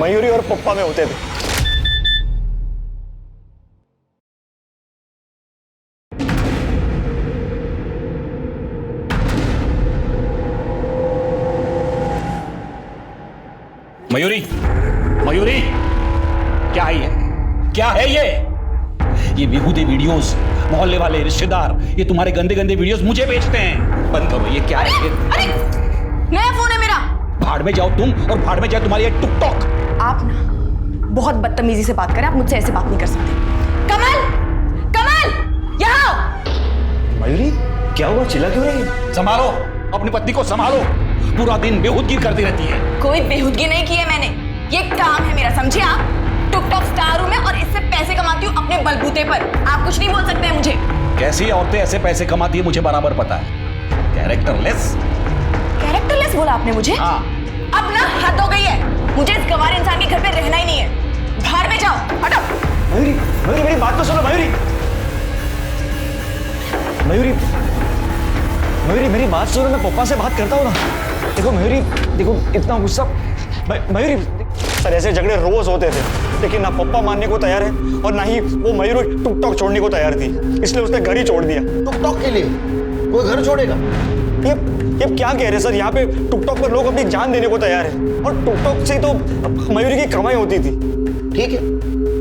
मयूरी और पप्पा में होते थे। मयूरी, मयूरी, क्या है ये? क्या है ये बेहूदे वीडियोस, मोहल्ले वाले रिश्तेदार ये तुम्हारे गंदे गंदे वीडियोस मुझे भेजते हैं। बंद करो, ये क्या है? अरे नया फोन है मेरा। भाड़ में जाओ तुम, और भाड़ में जाए तुम्हारी ये टिकटॉक। आप ना बहुत बदतमीजी से बात करें, आप मुझसे ऐसे बात नहीं कर सकते। कमल, कमल यहाँ आओ। मयूरी क्या हुआ, चिल्ला क्यों रही है? संभालो अपनी पत्नी को, संभालो। पूरा दिन बेहूदगी करती रहती है। कोई बेहूदगी नहीं की है मैंने, ये काम है मेरा, समझे आप? टिकटॉक स्टार हूं मैं और इससे पैसे कमाती हूँ अपने बलबूते पर। आप कुछ नहीं बोल सकते हैं मुझे। कैसी औरतें ऐसे पैसे कमाती है मुझे बराबर पता है। कैरेक्टरलेस। कैरेक्टरलेस बोला आपने मुझे? हाँ। अब ना हद हो गई है, मुझे इस गंवार इंसान के घर पे रहना ही नहीं है। बाहर में जाओ, हटो। मयूरी, मयूरी मेरी बात तो सुनो। मयूरी, मयूरी, मयूरी मेरी बात सुनो, मैं पप्पा से बात करता हूँ ना। देखो मयूरी, देखो इतना गुस्सा। मयूरी, सर ऐसे झगड़े रोज होते थे, लेकिन ना पप्पा मानने को तैयार है और ना ही वो मयूरी टिकटॉक छोड़ने को तैयार थी, इसलिए उसने घर ही छोड़ दिया। टिकटॉक के लिए कोई घर छोड़ेगा? ये क्या कह रहे हैं सर? यहाँ पे टिकटॉक पर लोग अपनी जान देने को तैयार है, और टिकटॉक से तो मयूरी की कमाई होती थी। ठीक है,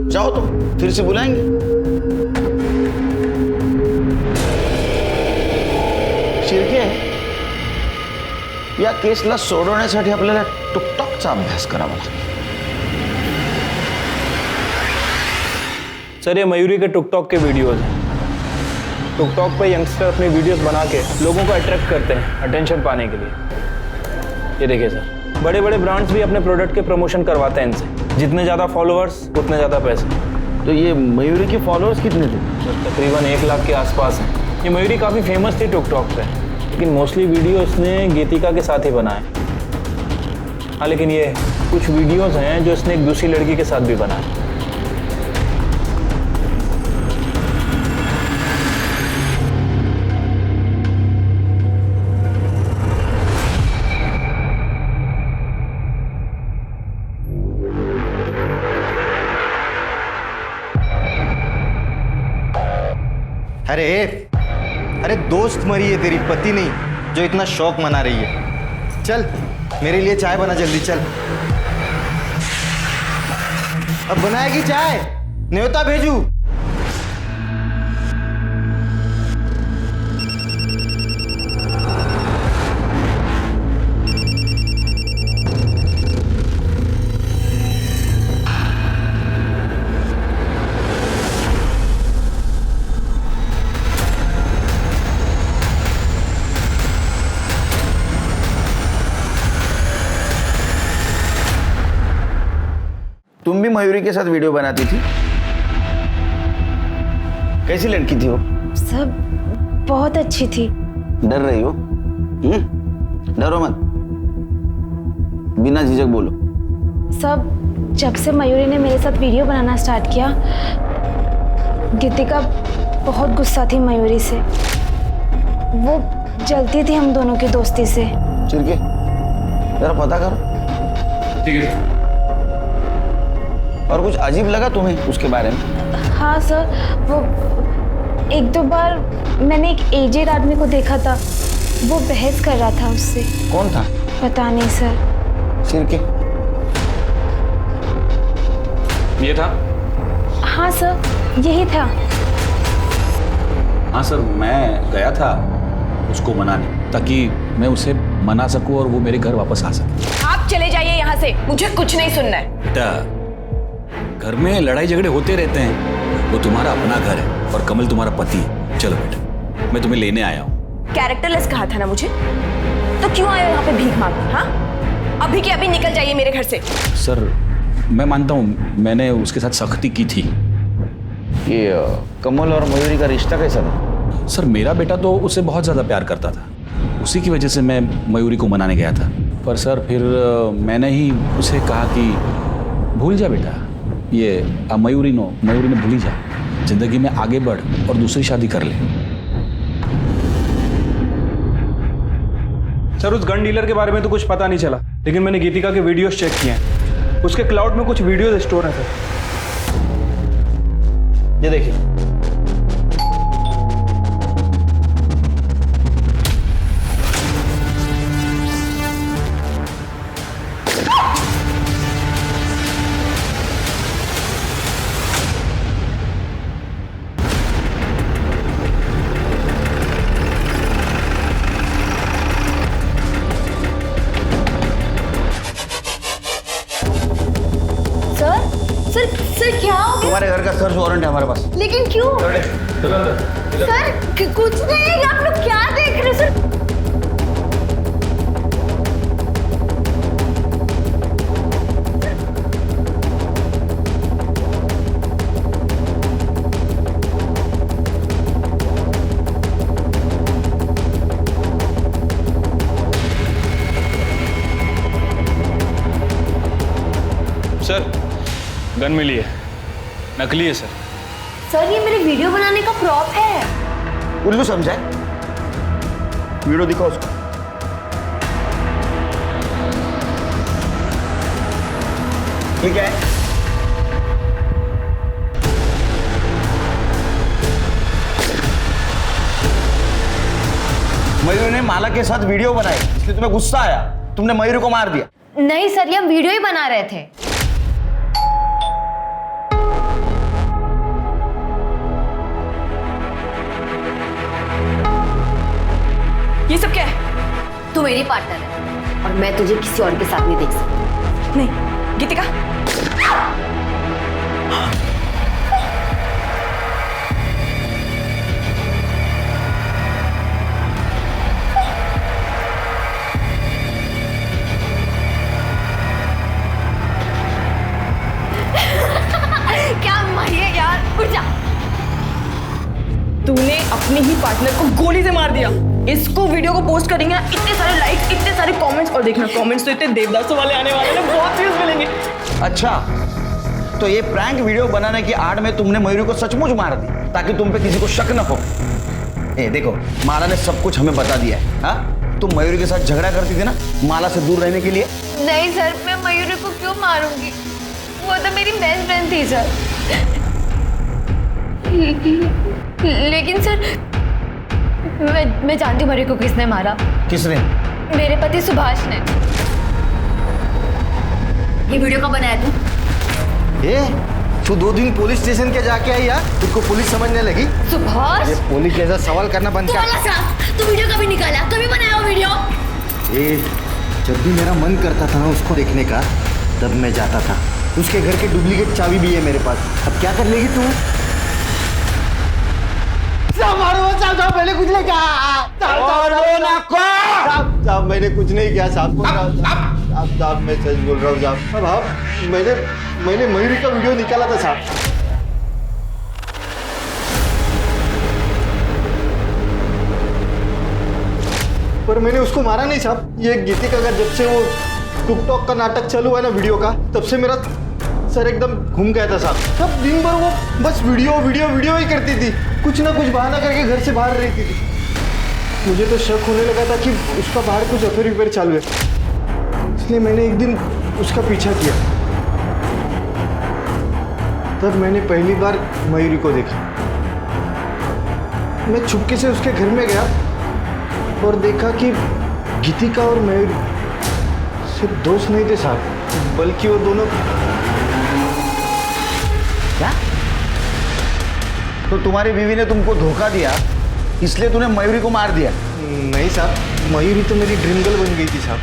जाओ तुम, फिर से बुलाएंगे। शिरके या केसला सोडवण्यासाठी आपल्याला टिकटॉकचा अभ्यास करावा लागेल? सर ये मयूरी के टिकटॉक के वीडियोस हैं। टिकटॉक पे यंगस्टर अपनी वीडियोस बना के लोगों को अट्रैक्ट करते हैं अटेंशन पाने के लिए। ये देखिए सर, बड़े बड़े ब्रांड्स भी अपने प्रोडक्ट के प्रमोशन करवाते हैं इनसे। जितने ज़्यादा फॉलोअर्स उतने ज़्यादा पैसे। तो ये मयूरी के फॉलोअर्स कितने थे? तकरीबन 1 लाख के आसपास हैं। ये मयूरी काफ़ी फेमस थी टिकटॉक पे, लेकिन मोस्टली वीडियो इसने गीतिका के साथ ही बनाए। हाँ, लेकिन ये कुछ वीडियोस हैं जो इसने एक दूसरी लड़की के साथ भी बनाए। अरे दोस्त मरी है तेरी, पति नहीं जो इतना शौक मना रही है। चल मेरे लिए चाय बना जल्दी, चल। अब बनाएगी चाय? न्योता भेजू? तुम भी मयूरी के साथ वीडियो बनाती थी? कैसी लड़की थी वो? सब बहुत अच्छी थी। डर रही हो? डरो मत, बिना झिझक बोलो। सब जब से मयूरी ने मेरे साथ वीडियो बनाना स्टार्ट किया, गीतिका बहुत गुस्सा थी मयूरी से। वो जलती थी हम दोनों की दोस्ती से। चिरके जरा पता करो। ठीक है। और कुछ अजीब लगा तुम्हें उसके बारे में? हाँ सर, वो 1-2 बार मैंने एक एजेड आदमी को देखा था, वो बहस कर रहा था उससे। कौन था? पता नहीं सर। सिरके ये था? हाँ सर, यही था। हाँ सर, मैं गया था उसको मनाने ताकि मैं उसे मना सकूं और वो मेरे घर वापस आ सके। आप चले जाइए यहाँ से, मुझे कुछ नहीं सुनना है। बेटा, घर में लड़ाई झगड़े होते रहते हैं, वो तुम्हारा अपना घर है और कमल तुम्हारा पति है। चलो बेटा, मैं तुम्हें लेने आया हूँ। कैरेक्टरलेस कहा था ना मुझे, तो क्यों आए हो यहाँ पे भीख मांगने? हाँ, अभी के अभी निकल जाइए मेरे घर से। सर, मैं मानता हूँ मैंने उसके साथ सख्ती की थी। ये कमल और मयूरी का रिश्ता कैसा था? सर, मेरा बेटा तो उससे बहुत ज़्यादा प्यार करता था, उसी की वजह से मैं मयूरी को मनाने गया था। पर सर फिर मैंने ही उसे कहा कि भूल जा बेटा, ये मयूरी ने भूली जा, जिंदगी में आगे बढ़ और दूसरी शादी कर ले। सर, उस गन डीलर के बारे में तो कुछ पता नहीं चला, लेकिन मैंने गीतिका के वीडियोस चेक किए हैं। उसके क्लाउड में कुछ वीडियोस स्टोर हैं सर। ये देखिए। सर क्या हो गया? तुम्हारे घर का सर्च वारंट है हमारे पास। लेकिन क्यों? सर कुछ नहीं, आप लोग क्या देख रहे हो सर? सर, गन मिली है, नकली है सर। सर, ये मेरे वीडियो बनाने का प्रॉप है। उल्लू समझा है? वीडियो दिखाओ उसको। ठीक है। मयूरी ने माला के साथ वीडियो बनाई, इसलिए तुम्हें गुस्सा आया, तुमने मयूरी को मार दिया। नहीं सर, ये हम वीडियो ही बना रहे थे। ये सब क्या है? तू मेरी पार्टनर है और मैं तुझे किसी और के साथ नहीं देख सकती। नहीं गीतिका, क्या मारिए यार, उठ जा। तूने अपने ही पार्टनर को गोली से मार दिया। इसको वीडियो को पोस्ट करेंगे, इतने सारे लाइक्स, इतने सारे कमेंट्स, और देखना कमेंट्स तो इतने देवदासों वाले आने वाले हैं, बहुत व्यूज मिलेंगे। अच्छा, तो ये प्रैंक वीडियो बनाने की आड़ में तुमने मयूरी को सचमुच मार दी ताकि तुम पे किसी को शक न हो। ए देखो, माला ने सब कुछ हमें बता दिया है। हाँ, तुम मयूरी के साथ झगड़ा करती थी ना माला से दूर रहने के लिए। नहीं सर, मैं मयूरी को क्यों मारूंगी, वो तो मेरी बेस्ट फ्रेंड थी सर। लेकिन सर मैं जानती हूँ मयूरी को किसने मारा। किसने? मेरे पति सुभाष ने। ये वीडियो कब बनाया तू? ए, तू 2 दिन पुलिस स्टेशन के जाके आई यार, तुझको पुलिस समझने लगी? सुभाष, ये पुलिस जैसा सवाल करना बंद कर। तू वीडियो कभी निकाला, कभी बनाया वो वीडियो? ए, जब भी मेरा मन करता था ना उसको देखने का, तब मैं जाता था। उसके घर की डुप्लीकेट चाबी भी है मेरे पास। अब क्या कर लेगी तू? साहब, मैंने कुछ नहीं कहा। साहब, मैंने कुछ नहीं किया साहब। साहब, मैं सच बोल रहा हूँ साहब। मैंने मयूरी का वीडियो निकाला था साहब। पर मैंने उसको मारा नहीं साहब। ये गीतिका का जब से वो टिकटॉक का नाटक चालू हुआ ना वीडियो का, तब से मेरा सर एकदम घूम गया था साहब। सब दिन भर वो बस वीडियो ही करती थी, कुछ ना कुछ बहाना करके घर से बाहर रहती थी। मुझे तो शक होने लगा था कि उसका बाहर कुछ अफेयर चालू है, इसलिए मैंने एक दिन उसका पीछा किया। तब मैंने पहली बार मयूरी को देखा। मैं चुपके से उसके घर में गया और देखा कि गीतिका और मयूरी सिर्फ दोस्त नहीं थे साहब, बल्कि वो दोनों। क्या? तो तुम्हारी बीवी ने तुमको धोखा दिया, इसलिए तूने मयूरी को मार दिया? नहीं साहब, मयूरी तो मेरी ड्रीम गर्ल बन गई थी साहब।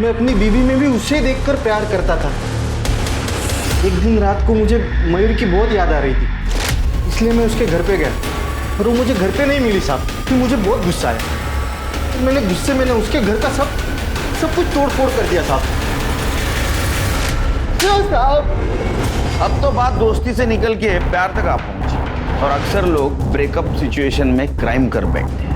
मैं अपनी बीवी में भी उसे देखकर प्यार करता था। एक दिन रात को मुझे मयूरी की बहुत याद आ रही थी, इसलिए मैं उसके घर पे गया और वो मुझे घर पे नहीं मिली साहब। फिर मुझे बहुत गुस्सा आया। मैंने गुस्से में उसके घर का सब कुछ तोड़ फोड़ कर दिया साहब। अब तो बात दोस्ती से निकल के प्यार तक आ पहुंची, और अक्सर लोग ब्रेकअप सिचुएशन में क्राइम कर बैठते हैं।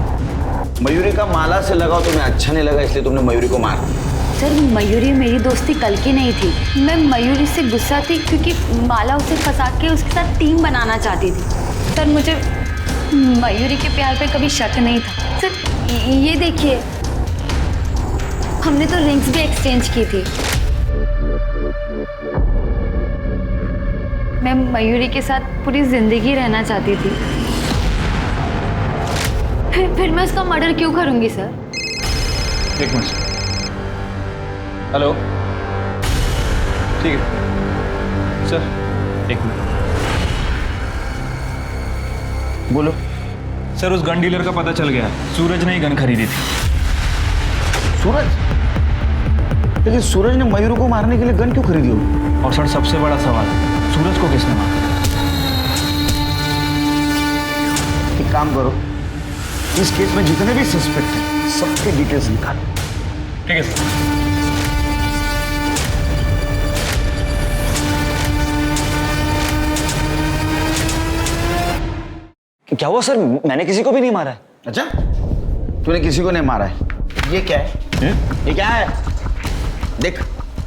मयूरी का माला से लगाव तुम्हें अच्छा नहीं लगा, इसलिए तुमने मयूरी को मार दिया। सर, मयूरी मेरी दोस्ती कल की नहीं थी। मैं मयूरी से गुस्सा थी क्योंकि माला उसे फंसा के उसके साथ टीम बनाना चाहती थी। सर, मुझे मयूरी के प्यार पे कभी शक नहीं था। सर, ये देखिए, हमने तो रिंग्स भी एक्सचेंज की थी। मैं मयूरी के साथ पूरी जिंदगी रहना चाहती थी। फिर मैं उसका मर्डर क्यों करूंगी सर? एक मिनट। हेलो, ठीक है सर, एक मिनट। बोलो सर, उस गन डीलर का पता चल गया है। सूरज ने ही गन खरीदी थी। सूरज? लेकिन सूरज ने मयूरी को मारने के लिए गन क्यों खरीदी होगी? और सर, सबसे बड़ा सवाल, सूरज को किसने मारा? एक काम करो, इस केस में जितने भी सस्पेक्ट हैं सबके डिटेल्स निकालो। ठीक है सर। क्या हुआ सर? मैंने किसी को भी नहीं मारा है। अच्छा, तूने किसी को नहीं मारा है? ये क्या है? ये क्या है? देख,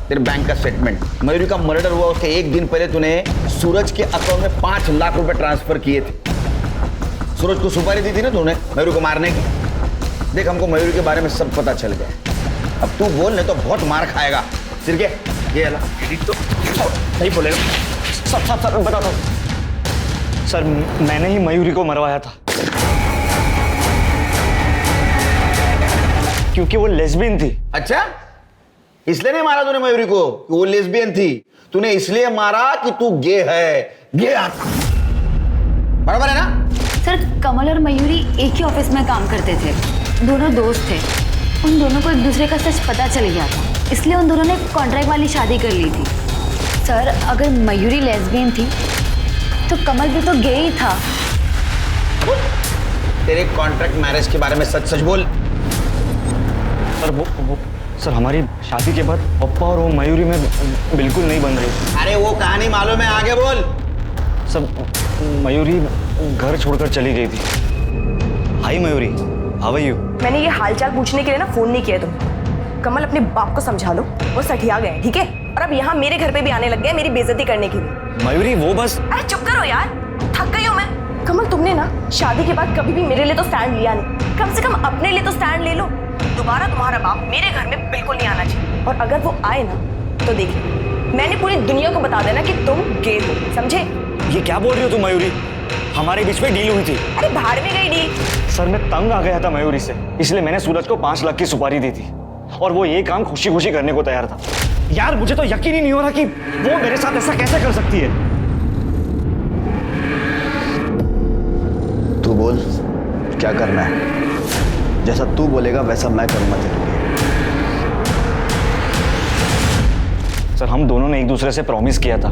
तेरे बैंक का स्टेटमेंट। मयूरी का मर्डर हुआ उसके एक दिन पहले तूने सूरज के अकाउंट में 5 लाख रुपए ट्रांसफर किए थे। सूरज को सुपारी दी थी ना तूने मयूरी को मारने की। देख, हमको मयूरी के बारे में सब पता चल गया। अब तू बोल, नहीं तो बहुत मार खाएगा। सिर के ये तो नहीं बोलेगा। सर बता दो सर, मैंने ही मयूरी को मरवाया था क्योंकि वो लेस्बियन थी। अच्छा, इसलिए नहीं मारा तूने मयूरी को? वो लेस्बियन थी। तूने इसलिए मारा कि तू गे है। गे बराबर है ना? सर, कमल और मयूरी एक ही ऑफिस में काम करते थे, दोनों दोस्त थे। उन दोनों को एक दूसरे का सच पता चल गया था, इसलिए उन दोनों ने कॉन्ट्रैक्ट वाली शादी कर ली थी। सर, अगर मयूरी लेस्बियन थी तो कमल भी तो गे ही था। तेरे कॉन्ट्रैक्ट मैरिज के बारे में सच सच बोल। सर हमारी शादी के बाद पप्पा और वो मयूरी में बिल्कुल नहीं बन रही। अरे वो कहानी मालूम है, आगे बोल। सर मयूरी घर छोड़कर चली गई थी। हाय मयूरी, हाउ आर यू? मैंने ये हालचाल पूछने के लिए ना फोन नहीं किया तुम्हें। कमल, अपने बाप को समझा लो, वो सठिया गए, ठीक है? और अब यहाँ मेरे घर पे भी आने लग गए मेरी बेइज्जती करने के लिए। मयूरी वो बस। अरे चुप करो यार, थक गई हूँ मैं। कमल, तुमने ना शादी के बाद कभी भी मेरे लिए तो स्टैंड लिया नहीं, कम से कम अपने लिए तो स्टैंड ले लो। दोबारा तुम्हारा बाप मेरे घर में बिल्कुल नहीं आना चाहिए, और अगर वो आए ना तो देखिए मैंने पूरी दुनिया को बता देना कि तुम गे हो, समझे? ये क्या बोल रही हो तुम मयूरी? हमारे बीच में डील हुई थी। अरे बाहर में गई डील। सर मैं तंग आ गया था मयूरी से, इसलिए मैंने सूरज को 5 लाख की सुपारी दी थी और वो ये काम खुशी खुशी करने को तैयार था। यार मुझे तो यकीन ही नहीं हो रहा कि वो मेरे साथ ऐसा कैसे कर सकती है। तू बोल क्या करना है, जैसा तू बोलेगा वैसा मैं करूंगा तेरे लिए। सर हम दोनों ने एक दूसरे से प्रॉमिस किया था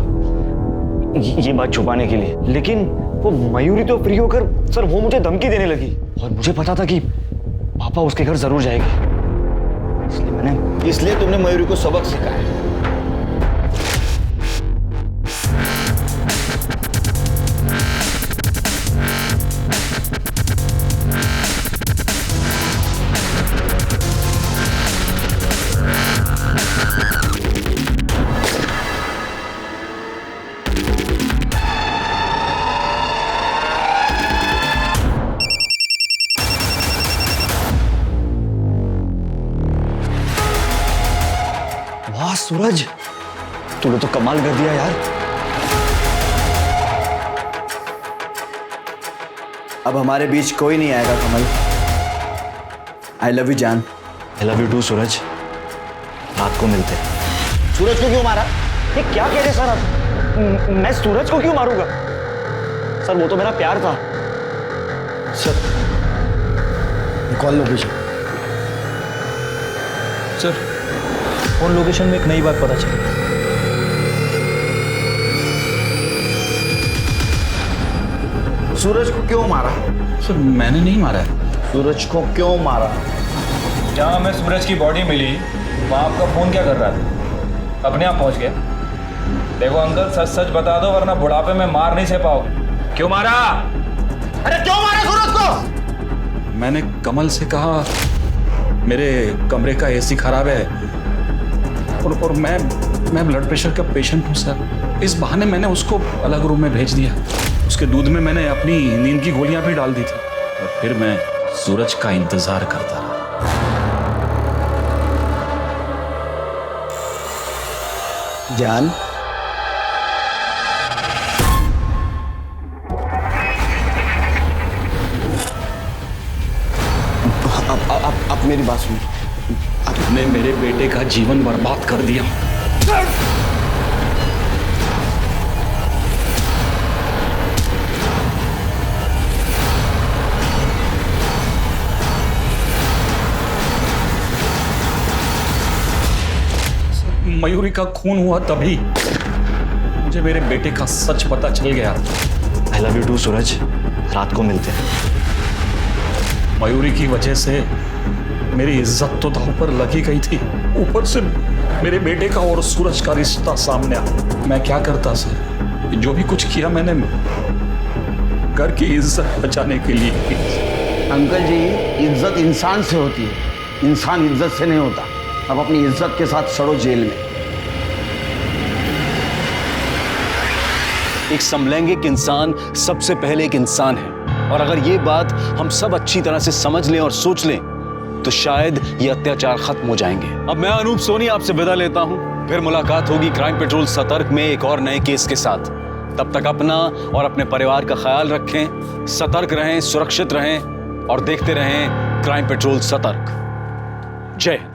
ये बात छुपाने के लिए, लेकिन वो मयूरी तो फ्री होकर सर वो मुझे धमकी देने लगी और मुझे पता था कि पापा उसके घर जरूर जाएंगे, इसलिए तुमने मयूरी को सबक सिखाया। वाह सूरज, तूने तो कमाल कर दिया यार। अब हमारे बीच कोई नहीं आएगा कमल। आई लव यू जान। आई लव यू टू सूरज। रात को मिलते हैं। सूरज को क्यों मारा? ये क्या कह रहे सर आप? मैं सूरज को क्यों मारूंगा? सर वो तो मेरा प्यार था। Sir call location. Sir phone location में एक नई बात पता चली। सूरज को क्यों मारा? सर मैंने नहीं मारा है। सूरज को क्यों मारा? जहां हमें सूरज की बॉडी मिली वहां आपका फोन क्या कर रहा था? अपने आप पहुंच गया। देखो अंकल, सच सच बता दो वरना बुढ़ापे में मार नहीं सह पाओगे। क्यों मारा? अरे क्यों मारा सूरज को? मैंने कमल से कहा मेरे कमरे का एसी खराब है और मैं ब्लड प्रेशर का पेशेंट हूँ सर। इस बहाने मैंने उसको अलग रूम में भेज दिया। उसके दूध में मैंने अपनी नींद की गोलियां भी डाल दी थी और फिर मैं सूरज का इंतजार करता रहा। जान, अब मेरी बात सुन। आपने मेरे बेटे का जीवन बर्बाद कर दिया। मयूरी का खून हुआ तभी मुझे मेरे बेटे का सच पता चल गया। आई लव यू टू सूरज। रात को मिलते हैं। मयूरी की वजह से मेरी इज्जत तो दांव पर लगी गई थी, ऊपर से मेरे बेटे का और सूरज का रिश्ता सामने आया। मैं क्या करता सर? जो भी कुछ किया मैंने घर की इज्जत बचाने के लिए। अंकल जी, इज्जत इंसान से होती है, इंसान इज्जत से नहीं होता। अब अपनी इज्जत के साथ सड़ो जेल में। एक समलैंगिक इंसान सबसे पहले एक इंसान है, और अगर ये बात हम सब अच्छी तरह से समझ लें और सोच लें तो शायद ये अत्याचार खत्म हो जाएंगे। अब मैं अनूप सोनी आपसे विदा लेता हूं। फिर मुलाकात होगी क्राइम पेट्रोल सतर्क में एक और नए केस के साथ। तब तक अपना और अपने परिवार का ख्याल रखें, सतर्क रहें, सुरक्षित रहें और देखते रहें क्राइम पेट्रोल सतर्क। जय हिंद।